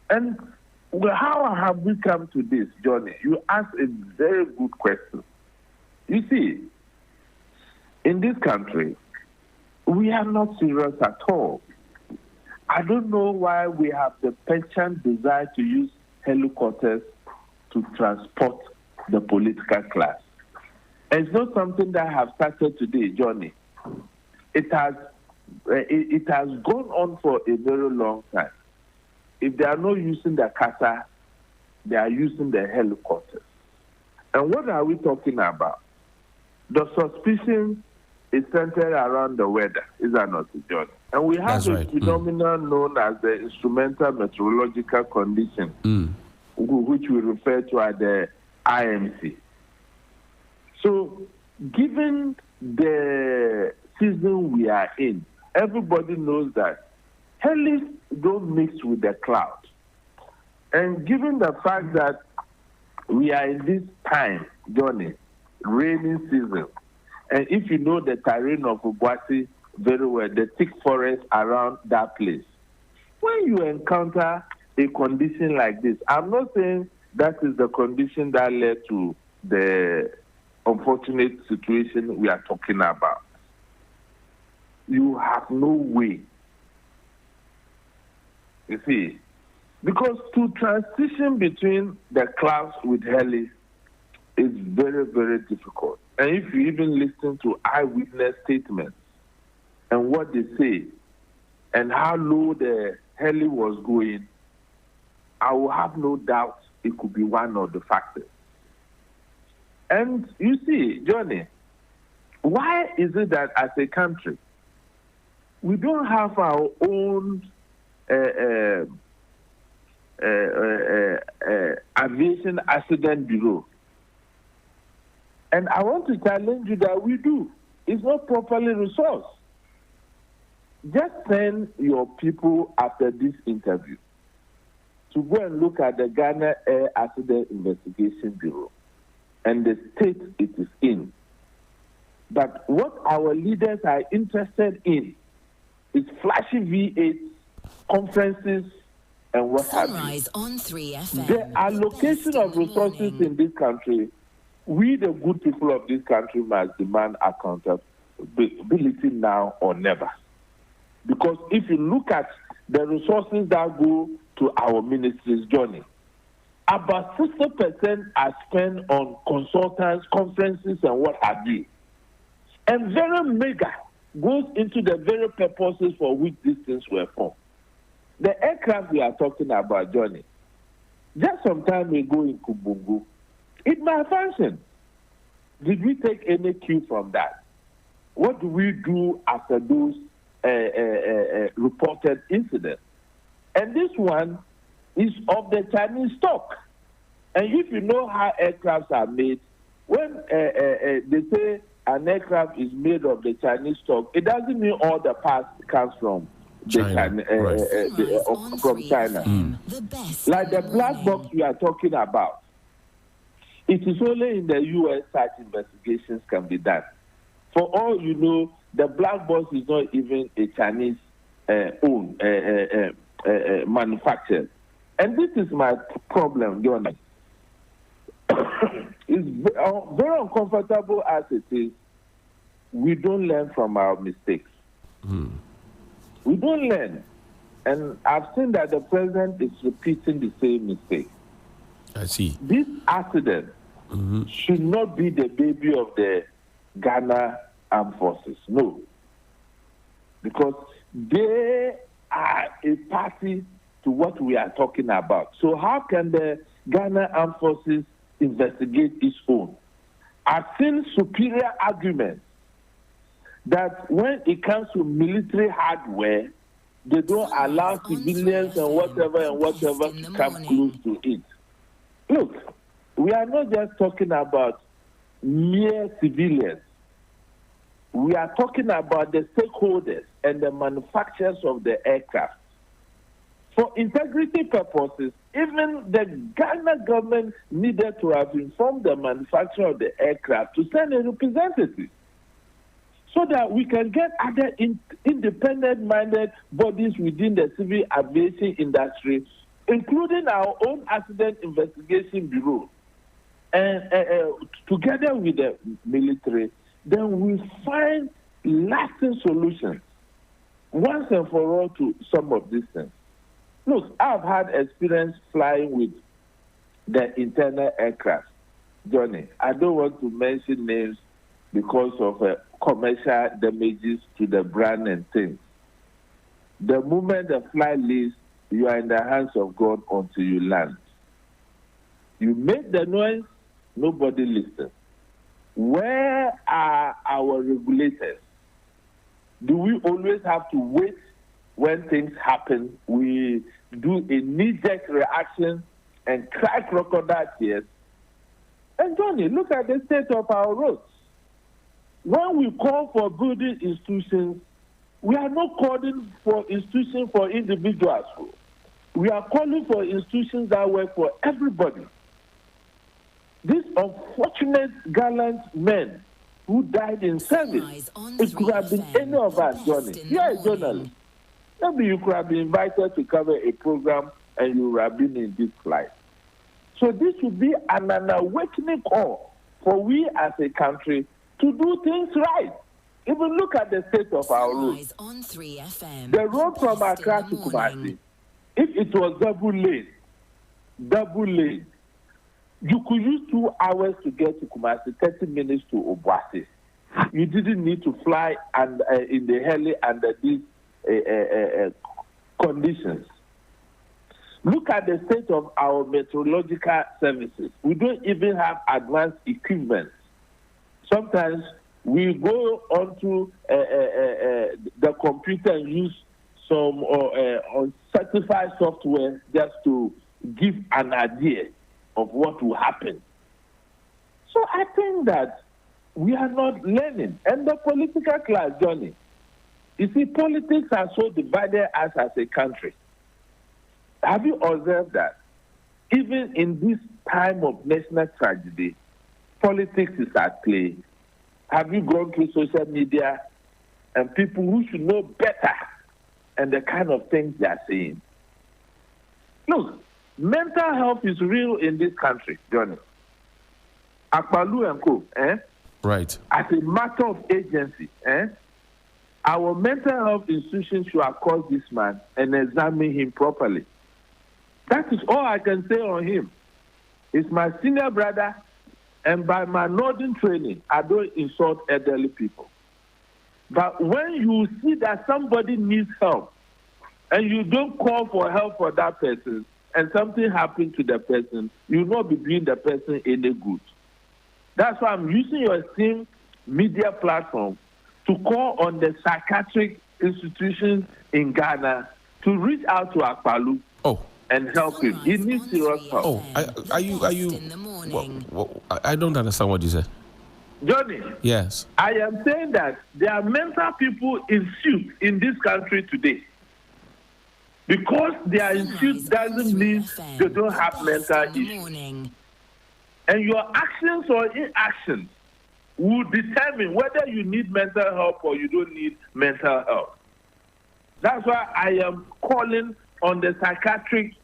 And how have we come to this, Johnny? You asked a very good question. You see, in this country, we are not serious at all. I don't know why we have the penchant desire to use helicopters to transport the political class. And it's not something that I have started today, Johnny. It has gone on for a very long time. If they are not using the casa, they are using the helicopters. And what are we talking about? The suspicion is centered around the weather, is that not, John? And we have a phenomenon known as the instrumental meteorological condition, which we refer to as the IMC. So, given the season we are in, everybody knows that helis don't mix with the cloud. And given the fact that we are in this time, Johnny, rainy season, and if you know the terrain of Obuasi very well, the thick forest around that place, when you encounter a condition like this, I'm not saying that is the condition that led to the unfortunate situation we are talking about. You have no way You see, because to transition between the class with heli is very, very difficult. And if you even listen to eyewitness statements and what they say and how low the heli was going, I will have no doubt it could be one of the factors. And you see, Johnny, why is it that as a country, we don't have our own aviation accident bureau? And I want to challenge you that we do. It's not properly resourced. Just send your people after this interview to go and look at the Ghana Air Accident Investigation Bureau and the state it is in. But what our leaders are interested in is flashy V8 conferences and what have you. Sunrise on 3FM. The allocation of resources in this country, we the good people of this country must demand accountability now or never. Because if you look at the resources that go to our ministry's journey, about 60% are spent on consultants, conferences, and what have you. And very mega goes into the very purposes for which these things were formed. The aircraft we are talking about, Johnny, just some time ago in Kubungu, it malfunctioned. Did we take any cue from that? What do we do after those reported incidents? And this one is of the Chinese stock. And if you know how aircrafts are made, when they say an aircraft is made of the Chinese stock, it doesn't mean all the parts comes from China. From China. Like the black box we are talking about, it is only in the U.S. such investigations can be done. For all you know, the black box is not even a Chinese owned manufacturer. And this is my problem, Johnny. It's very uncomfortable as it is. We don't learn from our mistakes. We don't learn. And I've seen that the president is repeating the same mistake. I see. This accident should not be the baby of the Ghana Armed Forces. No. Because they are a party to what we are talking about. So how can the Ghana Armed Forces investigate its own? I've seen superior arguments that when it comes to military hardware, they don't allow civilians and whatever to come close to it. Look, we are not just talking about mere civilians. We are talking about the stakeholders and the manufacturers of the aircraft. For integrity purposes, even the Ghana government needed to have informed the manufacturer of the aircraft to send a representative so that we can get other independent-minded bodies within the civil aviation industry, including our own accident investigation bureau, and together with the military, then we find lasting solutions once and for all to some of these things. Look, I've had experience flying with the internal aircraft. Johnny, I don't want to mention names because of commercial damages to the brand and things. The moment the flight leaves, you are in the hands of God until you land. You make the noise, nobody listens. Where are our regulators? Do we always have to wait when things happen? We do a knee-jerk reaction and cry crocodile tears. And Johnny, look at the state of our roads. When we call for building institutions, we are not calling for institutions for individuals. We are calling for institutions that work for everybody. These unfortunate gallant men who died in service, it could have been any of us, Johnny. You are a journalist. Maybe you could have been invited to cover a program and you would have been in this flight. So this would be an awakening call for we as a country to do things right. Even look at the state of our roads. The road from Accra to Kumasi, If it was double lane, you could use 2 hours to get to Kumasi, 30 minutes to Obuasi. You didn't need to fly and in the heli under these conditions. Look at the state of our meteorological services. We don't even have advanced equipment. Sometimes we go onto the computer and use some uncertified software just to give an idea of what will happen. So I think that we are not learning. And the political class, Johnny, you see, politics are so divided us as a country. Have you observed that even in this time of national tragedy, politics is at play? Have you gone through social media and people who should know better and the kind of things they are saying? Look, mental health is real in this country, Johnny. Akbalu and Co. Right. As a matter of agency, our mental health institutions should accost this man and examine him properly. That is all I can say on him. He's my senior brother, and by my northern training, I don't insult elderly people. But when you see that somebody needs help, and you don't call for help for that person, and something happens to the person, you will not be doing the person any good. That's why I'm using your esteemed media platform to call on the psychiatric institutions in Ghana to reach out to Akpalu and help him. He needs serious help. Are you? I don't understand what you said. Johnny. Yes. I am saying that there are mental people in suit in this country today. Because they are in suit doesn't mean they don't have mental issues. And your actions or inactions will determine whether you need mental help or you don't need mental help. That's why I am calling on the psychiatric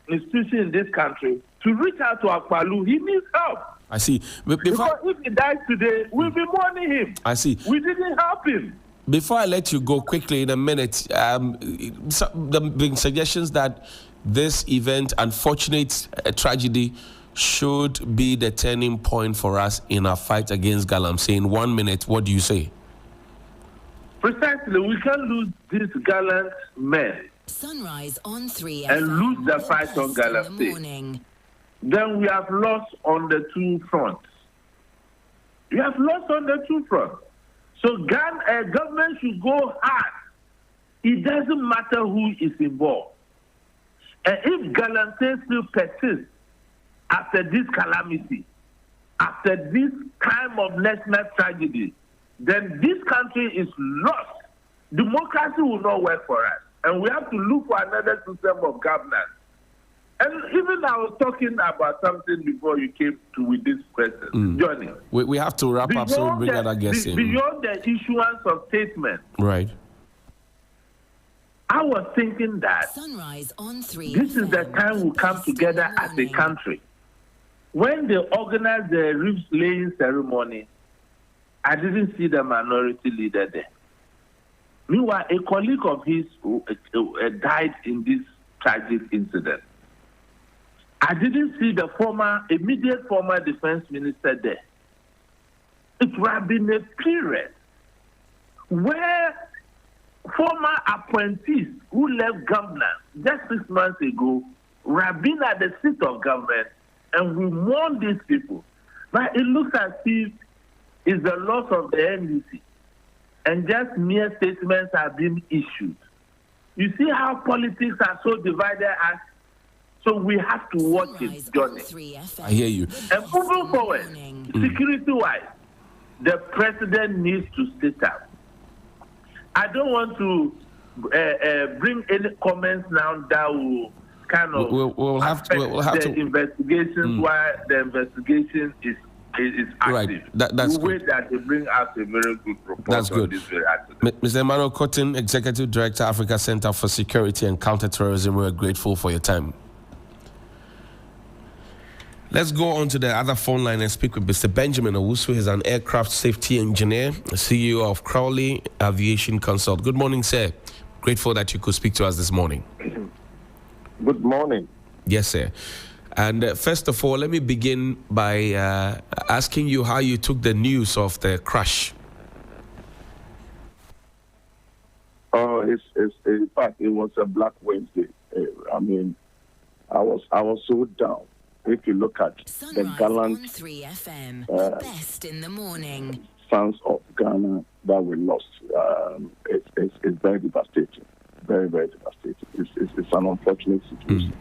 institution in this country to reach out to Akpalu. He needs help. I see. Because if he dies today, we'll be mourning him. I see. We didn't help him. Before I let you go quickly in a minute, there have been suggestions that this event, unfortunate tragedy, should be the turning point for us in our fight against Galamsey. In 1 minute, what do you say? Precisely, we can't lose these gallant men Sunrise on 3 and lose the fight on Galamsey. Then we have lost on the two fronts. We have lost on the two fronts. So government should go hard. It doesn't matter who is involved. And if Galamsey still persists after this calamity, after this time of national tragedy, then this country is lost. Democracy will not work for us. And we have to look for another system of governance. And even I was talking about something before you came to with this question, Johnny. We have to wrap up so we bring other guests in. Beyond the issuance of statements. Right. I was thinking that this is the time we come together as a country. When they organized the wreath laying ceremony, I didn't see the minority leader there. Meanwhile, a colleague of his died in this tragic incident. I didn't see the immediate former defense minister there. It would have been a period where former appointees who left government just 6 months ago would have been at the seat of government, and we mourn these people. But it looks as if it's the loss of the NDC, and just mere statements are being issued. You see how politics are so divided us? So we have to watch it, Johnny. I hear you. And moving forward, security-wise, the president needs to sit up. I don't want to bring any comments now that will kind of we'll have the investigation while the investigation is active. Right. That's we wait that they bring out a very good report. That's good. On this very accident. Mr. Emmanuel Cotton, Executive Director, Africa Center for Security and Counterterrorism, we're grateful for your time. Let's go on to the other phone line and speak with Mr. Benjamin Owusu. He's an aircraft safety engineer, CEO of Crowley Aviation Consult. Good morning, sir. Grateful that you could speak to us this morning. Good morning. Yes, sir. And first of all, let me begin by asking you how you took the news of the crash. In fact, it was a Black Wednesday. I mean, I was so down. If you look at Sunrise the gallant on 3FM, the best in the morning. sons of Ghana that we lost, it's very devastating. Very, very devastating. It's an unfortunate situation.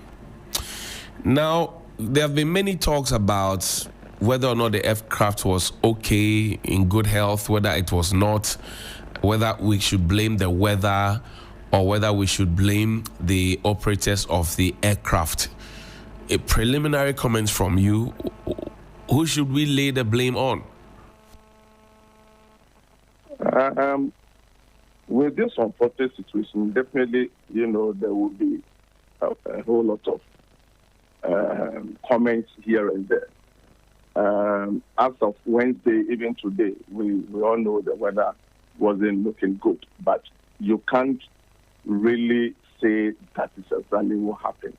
Now, there have been many talks about whether or not the aircraft was okay, in good health, whether it was not, whether we should blame the weather or whether we should blame the operators of the aircraft. A preliminary comments from you, who should we lay the blame on? With this unfortunate situation, definitely, there will be a whole lot of comments here and there. As of Wednesday, even today, we all know the weather wasn't looking good, but you can't really say that is exactly what happened.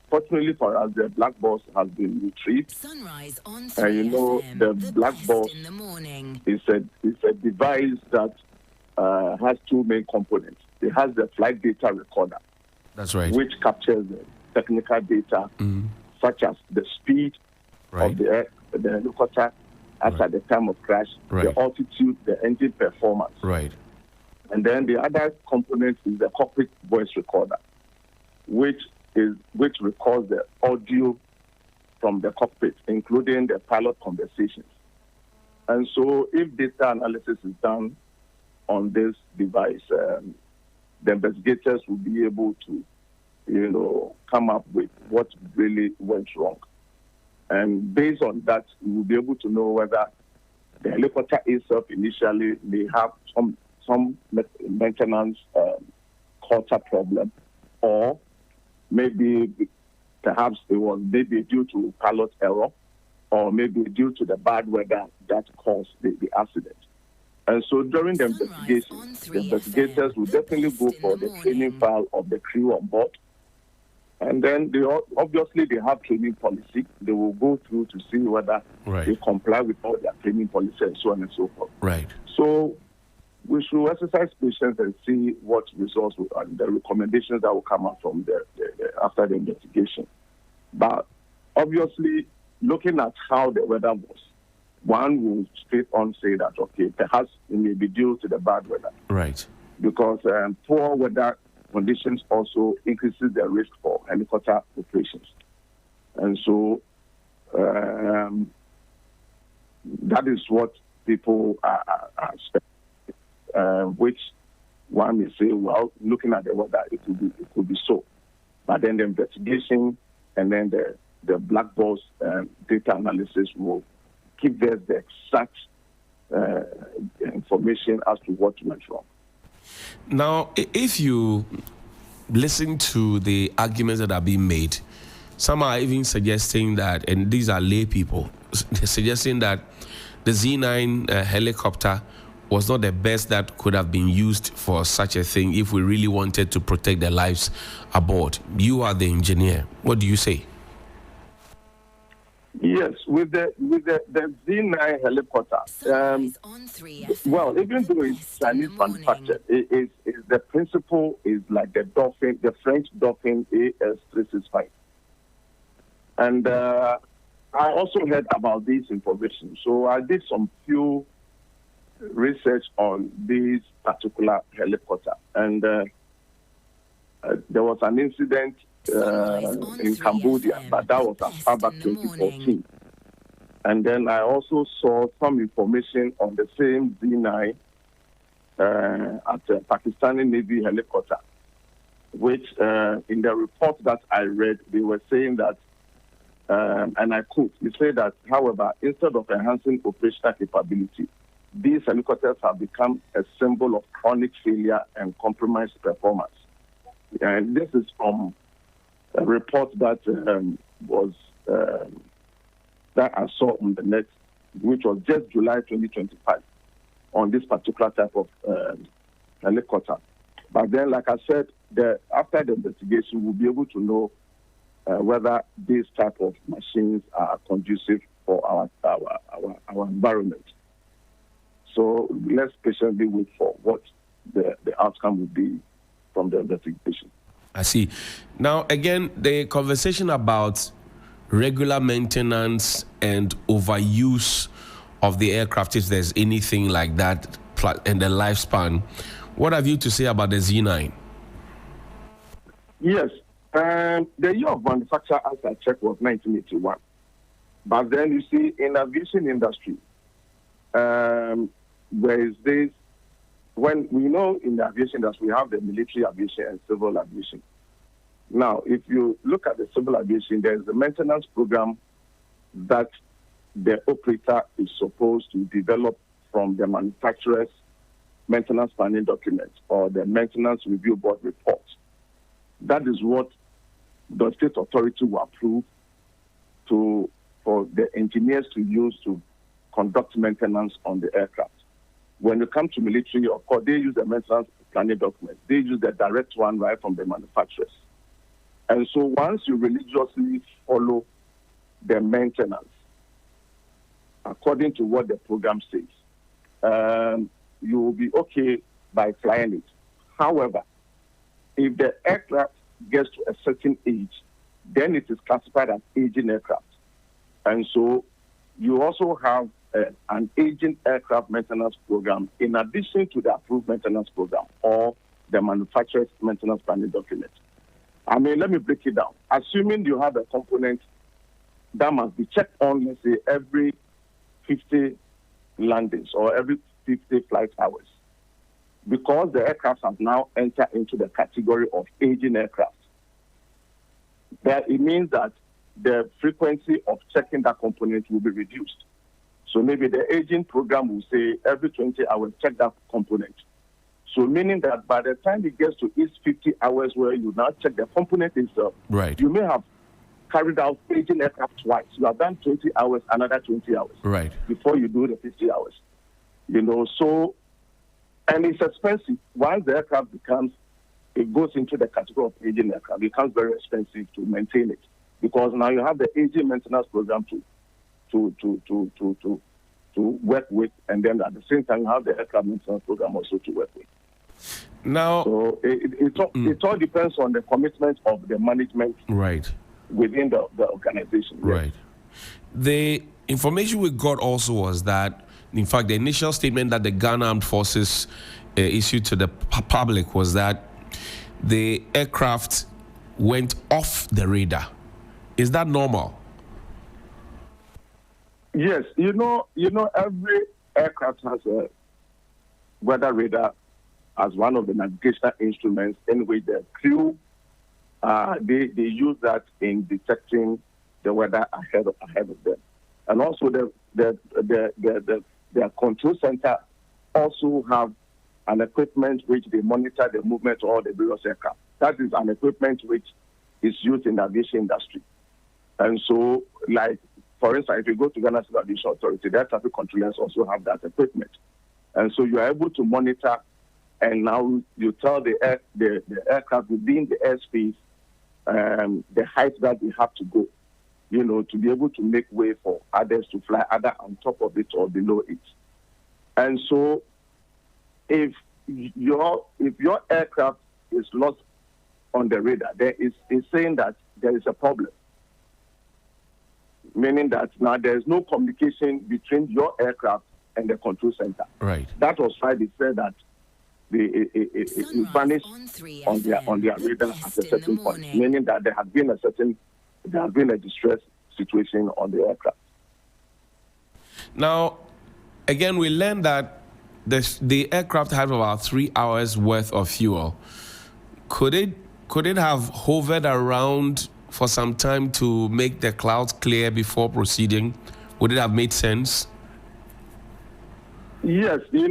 Fortunately for us, the black box has been retrieved. Sunrise on 3FM, The black best box in the morning. is a device that has two main components. It has the flight data recorder. That's right. Which captures the technical data, such as the speed of the helicopter at the time of crash, the altitude, the engine performance. Right. And then the other component is the cockpit voice recorder, which records the audio from the cockpit, including the pilot conversations. And so if data analysis is done on this device, the investigators will be able to, come up with what really went wrong. And based on that, we will be able to know whether the helicopter itself initially may have some maintenance quarter problem, or maybe perhaps it was maybe due to pilot error, or maybe due to the bad weather that caused the accident. And so during the investigation, the investigators will definitely go for the training file of the crew on board. And then obviously they have training policy. They will go through to see whether they comply with all their training policy and so on and so forth. Right. So we should exercise patience and see what results and the recommendations that will come out from after the investigation. But obviously, looking at how the weather was, one will straight on say that, okay, perhaps it may be due to the bad weather. Right. Because poor weather conditions also increases the risk for helicopter operations. And so that is what people are expecting, which one may say, well, looking at the weather, it could be so. But then the investigation and then the black box data analysis will give us the exact information as to what went wrong. Now, if you listen to the arguments that are being made, some are even suggesting that, and these are lay people, they're suggesting that the Z9 helicopter was not the best that could have been used for such a thing if we really wanted to protect the lives aboard. You are the engineer. What do you say? Yes, with the Z9 helicopter, well, even though it's Chinese manufactured, the principle is like the French Dolphin AS365. And I also heard about this information, so I did some few research on this particular helicopter, and there was an incident in Cambodia, but that was as far back 2014. And then I also saw some information on the same Z9 at the Pakistani Navy helicopter, which in the report that I read, they were saying that, and I quote, they say that, however, instead of enhancing operational capability, these helicopters have become a symbol of chronic failure and compromised performance. And this is from a report that that I saw on the net, which was just July 2025, on this particular type of helicopter. But then, like I said, after the investigation, we'll be able to know whether these type of machines are conducive for our environment. So let's patiently wait for what the outcome will be from the investigation. I see. Now, again, the conversation about regular maintenance and overuse of the aircraft, if there's anything like that in the lifespan. What have you to say about the Z9? Yes. The year of manufacture, as I checked, was 1981. But then you see, in the aviation industry, there is this, when we know in the aviation industry, we have the military aviation and civil aviation. Now, if you look at the civil aviation, there is a maintenance program that the operator is supposed to develop from the manufacturer's maintenance planning document or the maintenance review board report. That is what the state authority will approve for the engineers to use to conduct maintenance on the aircraft. When you come to military, of course, they use the maintenance planning document. They use the direct one right from the manufacturers. And so once you religiously follow the maintenance, according to what the program says, you will be okay by flying it. However, if the aircraft gets to a certain age, then it is classified as aging aircraft. And so you also have an aging aircraft maintenance program in addition to the approved maintenance program or the manufacturer's maintenance planning document. I mean, let me break it down. Assuming you have a component that must be checked on, let's say, every 50 landings or every 50 flight hours, because the aircraft have now entered into the category of aging aircraft, that it means that the frequency of checking that component will be reduced. So maybe the aging program will say every 20 hours, check that component. So meaning that by the time it gets to each 50 hours where you now check the component itself, right, you may have carried out aging aircraft twice. You have done 20 hours, another 20 hours. Right. Before you do the 50 hours. You know, so, and it's expensive. Once the aircraft it goes into the category of aging aircraft, it becomes very expensive to maintain it. Because now you have the aging maintenance program to work with, and then at the same time you have the aircraft maintenance program also to work with. Now, so it all depends on the commitment of the management, right, within the organization. Right. Yes. The information we got also was that, in fact, the initial statement that the Ghana Armed Forces issued to the public was that the aircraft went off the radar. Is that normal? Yes, you know, every aircraft has a weather radar as one of the navigational instruments in which the crew they use that in detecting the weather ahead of them, and also the control center also have an equipment which they monitor the movement of all the various aircraft. That is an equipment which is used in the aviation industry, and so like. For instance, if you go to Ghana Civil Aviation Authority, their traffic controllers also have that equipment. And so you are able to monitor, and now you tell the aircraft within the airspace the height that they have to go, you know, to be able to make way for others to fly either on top of it or below it. And so if your aircraft is lost on the radar, it's saying that there is a problem. Meaning that now there is no communication between your aircraft and the control center. Right. That was why they said that it vanished on their radar at a certain point. Meaning that there had been a distress situation on the aircraft. Now, again, we learned that the aircraft had about 3 hours worth of fuel. Could it have hovered around for some time to make the clouds clear before proceeding? Would it have made sense? Yes, they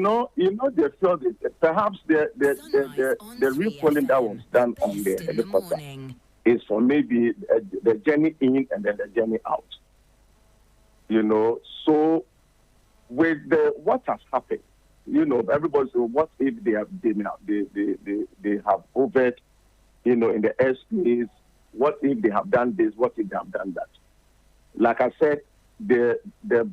felt it. Perhaps the refueling that was done on the helicopter is for maybe the journey in and then the journey out. You know, so with what has happened, everybody says, what if they have hovered, in the airspace? What if they have done this? What if they have done that? Like I said, the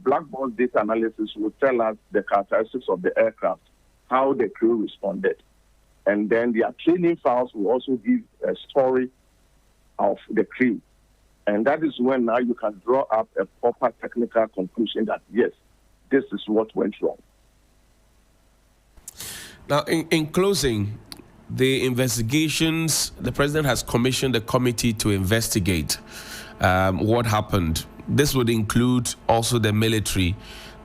black box data analysis will tell us the characteristics of the aircraft, how the crew responded. And then their training files will also give a story of the crew. And that is when now you can draw up a proper technical conclusion that, yes, this is what went wrong. Now, in closing, the investigations, the president has commissioned a committee to investigate what happened. This would include also the military.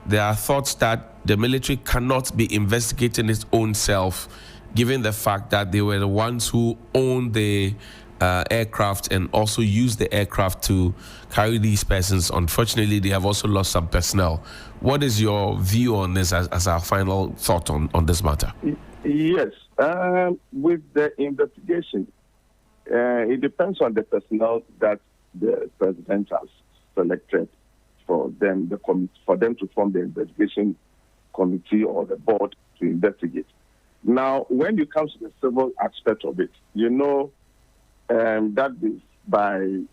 There are thoughts that the military cannot be investigating its own self, given the fact that they were the ones who owned the aircraft and also used the aircraft to carry these persons. Unfortunately, they have also lost some personnel. What is your view on this as our final thought on this matter? Yes. With the investigation, it depends on the personnel that the president has selected for them to form the investigation committee or the board to investigate. Now, when you come to the civil aspect of it, that is by,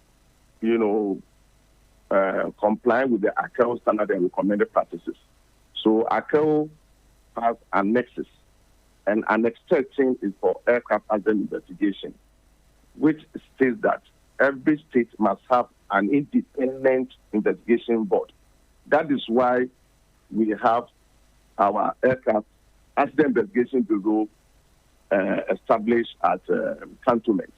complying with the ACAO standard and recommended practices. So ACAO has annexes, and Annex 13 is for aircraft accident investigation, which states that every state must have an independent investigation board. That is why we have our aircraft accident investigation bureau established at cantonments.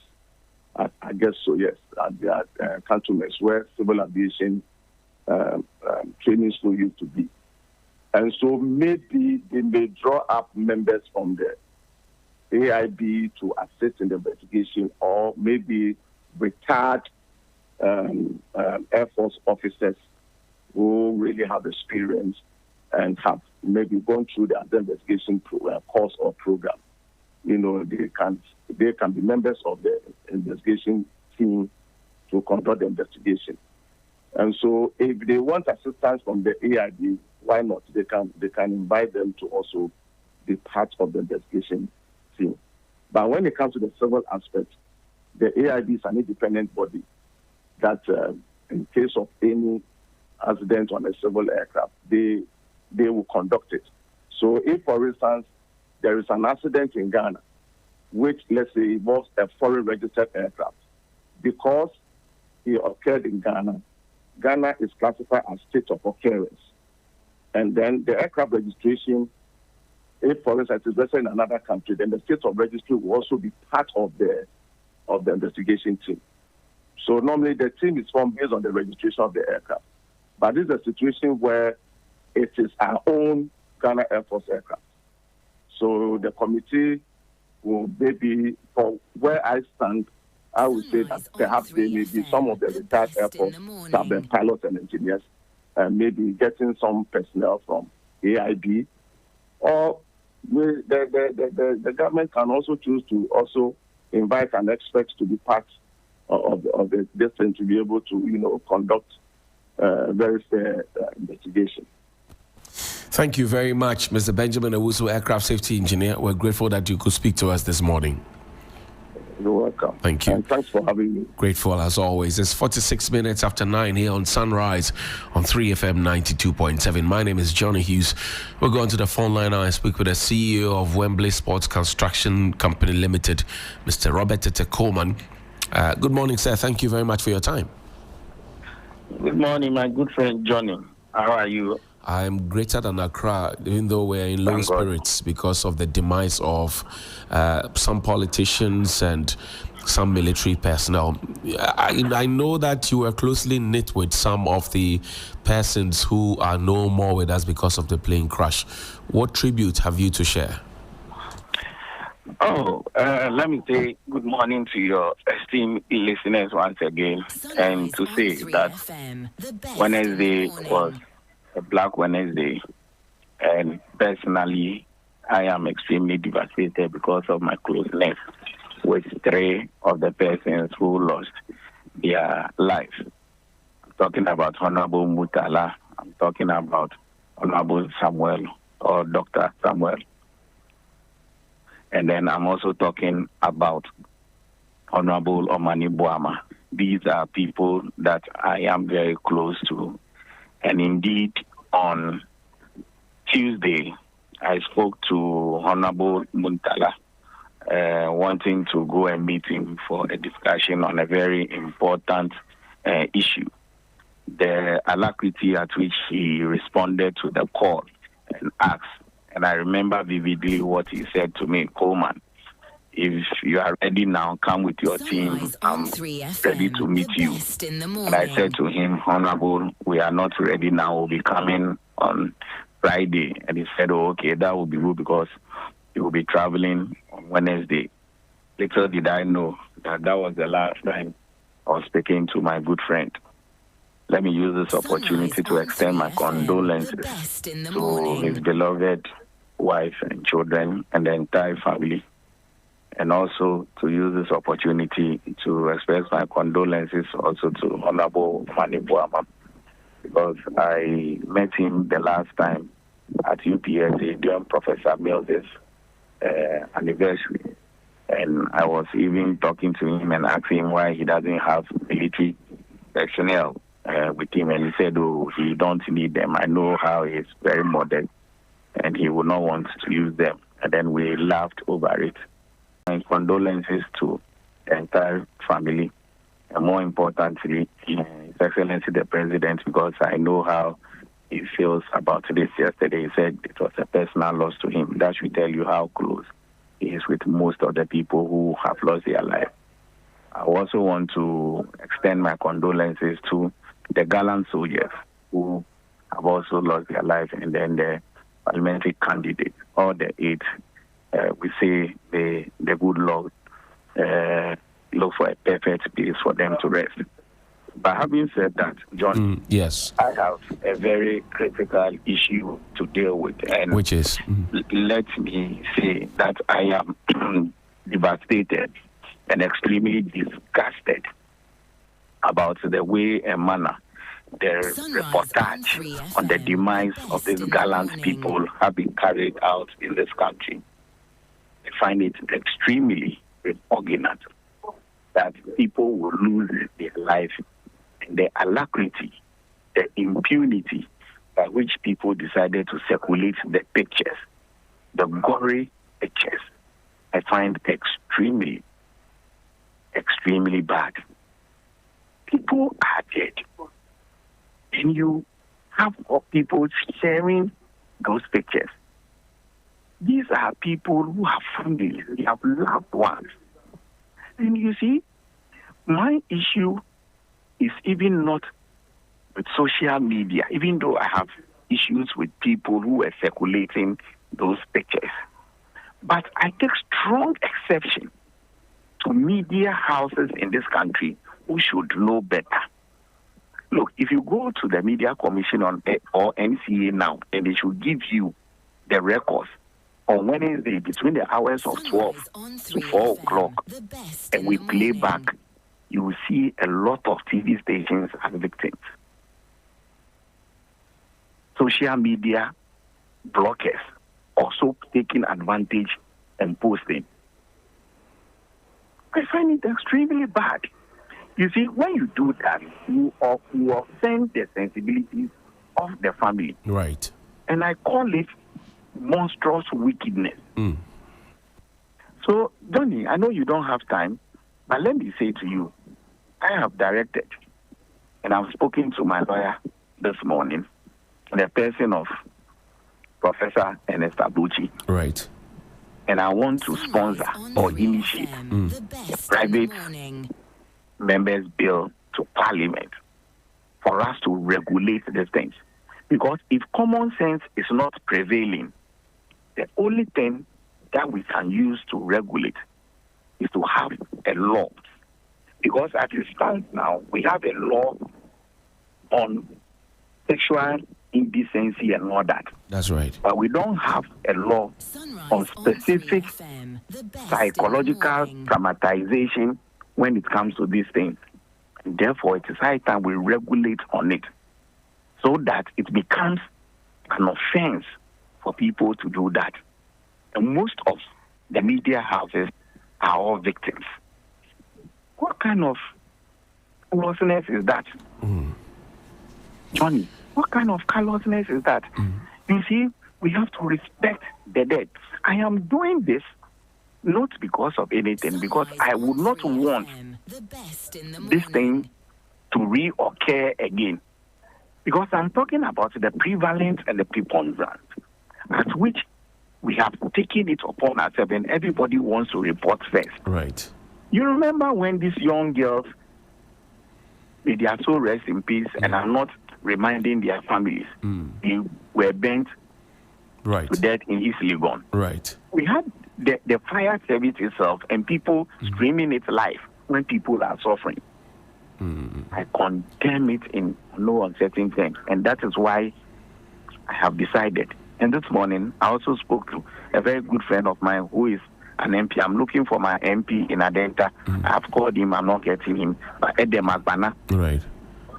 I guess so, yes. At the cantonments where civil aviation training school used to be. And so maybe they may draw up members from the AIB to assist in the investigation, or maybe retired Air Force officers who really have experience and have maybe gone through the investigation course or program. They can be members of the investigation team to conduct the investigation. And so if they want assistance from the AIB, why not? They can invite them to also be part of the investigation team. But when it comes to the civil aspect, the AIB is an independent body that in case of any accident on a civil aircraft, they will conduct it. So if, for instance, there is an accident in Ghana, which, let's say, involves a foreign registered aircraft, because it occurred in Ghana, Ghana is classified as state of occurrence. And then the aircraft registration, if, for instance, it's registered in another country, then the state of registry will also be part of the investigation team. So normally the team is formed based on the registration of the aircraft. But this is a situation where it is our own Ghana Air Force aircraft. So the committee will maybe, for where I stand, I would say that perhaps there may be some of the retired Air Force pilots and engineers, maybe getting some personnel from AIB, or the government can also choose to also invite an expert to be part of this thing to be able to conduct very fair investigation. Thank you very much, Mr. Benjamin Owusu, aircraft safety engineer. We're grateful that you could speak to us this morning. You're welcome. Thank you. And thanks for having me. Grateful as always. It's 46 minutes after 9 here on Sunrise on 3FM 92.7. My name is Johnny Hughes. We're going to the phone line now and speak with the CEO of Wembley Sports Construction Company Limited, Mr. Robert Tete Coleman. Good morning, sir. Thank you very much for your time. Good morning, my good friend Johnny. How are you? I'm greater than Accra, even though we're in low spirits because of the demise of some politicians and some military personnel. I know that you were closely knit with some of the persons who are no more with us because of the plane crash. What tribute have you to share? Let me say good morning to your esteemed listeners once again, and to say that Wednesday was a Black Wednesday, and personally, I am extremely devastated because of my closeness with 3 of the persons who lost their lives. I'm talking about Honorable Mutala, I'm talking about Honorable Samuel or Dr. Samuel. And then I'm also talking about Honorable Omani Boama. These are people that I am very close to. And indeed, on Tuesday, I spoke to Honorable Muntala, wanting to go and meet him for a discussion on a very important issue. The alacrity at which he responded to the call and asked, and I remember vividly what he said to me, Coleman, if you are ready now, come with your team. I'm ready to meet you. And I said to him, Honorable, we are not ready now. We'll be coming on Friday. And he said, oh, okay, that will be good because he will be traveling on Wednesday. Little did I know that that was the last time I was speaking to my good friend. Let me use this opportunity to extend my condolences to his beloved wife and children and the entire family. And also to use this opportunity to express my condolences also to Honorable Mani Boama, because I met him the last time at UPSA during Professor Mills's anniversary. And I was even talking to him and asking him why he doesn't have military personnel with him. And he said, oh, he don't need them. I know how he's very modern and he would not want to use them. And then we laughed over it. My condolences to the entire family, and more importantly, His Excellency the President, because I know how he feels about this. Yesterday, he said it was a personal loss to him. That should tell you how close he is with most of the people who have lost their life. I also want to extend my condolences to the gallant soldiers who have also lost their life, and then the parliamentary candidates, all the 8. We say the good Lord look for a perfect place for them to rest. But having said that, John, yes, I have a very critical issue to deal with, and which is let me say that I am devastated and extremely disgusted about the way and manner the reportage on the demise of these gallant people have been carried out in this country. I find it extremely repugnant that people will lose their life, and the alacrity, the impunity by which people decided to circulate the pictures, the gory pictures, I find extremely, extremely bad. People are dead, and you have people sharing those pictures. These are people who have families, they have loved ones. And you see, my issue is even not with social media, even though I have issues with people who are circulating those pictures. But I take strong exception to media houses in this country who should know better. Look, if you go to the Media Commission or NCA now, and they should give you the records on Wednesday between the hours of 12 to 4 o'clock, and we play back, you will see a lot of TV stations as victims. Social media bloggers also taking advantage and posting. I find it extremely bad. You see, when you do that, you offend the sensibilities of the family. Right. And I call it monstrous wickedness. So, Johnny, I know you don't have time, but let me say to you, I have directed, and I've spoken to my lawyer this morning, the person of Professor Ernest Abuchi. Right. And I want to sponsor or initiate a private members' bill to Parliament for us to regulate these things. Because if common sense is not prevailing, the only thing that we can use to regulate is to have a law. Because as it stands now, we have a law on sexual indecency and all that. That's right. But we don't have a law on specific psychological traumatization when it comes to these things. And therefore, it is high time we regulate on it so that it becomes an offense for people to do that. And most of the media houses are all victims. What kind of callousness is that? Johnny, what kind of callousness is that? You see, we have to respect the dead. I am doing this not because of anything, because I would not want this thing to reoccur again. Because I'm talking about the prevalence and the preponderance at which we have taken it upon ourselves, and everybody wants to report first. Right. You remember when these young girls, may their soul rest in peace, and are not reminding their families, they were burnt to death in East Legon. Right. We had the fire service itself and people streaming its life when people are suffering. I condemn it in no uncertain terms, and that is why I have decided. And this morning, I also spoke to a very good friend of mine who is an MP. I'm looking for my MP in Adenta. I have called him. I'm not getting him. But Edem Agbana. Right.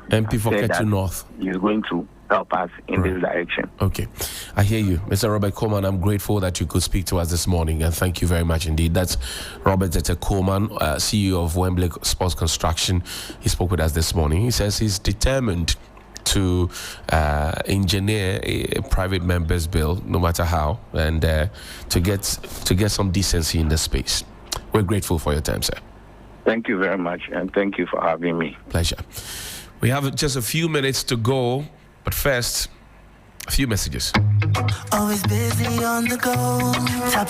MP for Ketu North. He's going to help us in this direction. Okay. I hear you. Mr. Robert Coleman, I'm grateful that you could speak to us this morning, and thank you very much indeed. That's Robert Zeta Coleman, CEO of Wembley Sports Construction. He spoke with us this morning. He says he's determined to engineer a private members bill, no matter how, and to get some decency in the space. We're grateful for your time, sir. Thank you very much, and thank you for having me. Pleasure. We have just a few minutes to go, but first, a few messages. Always busy on the go.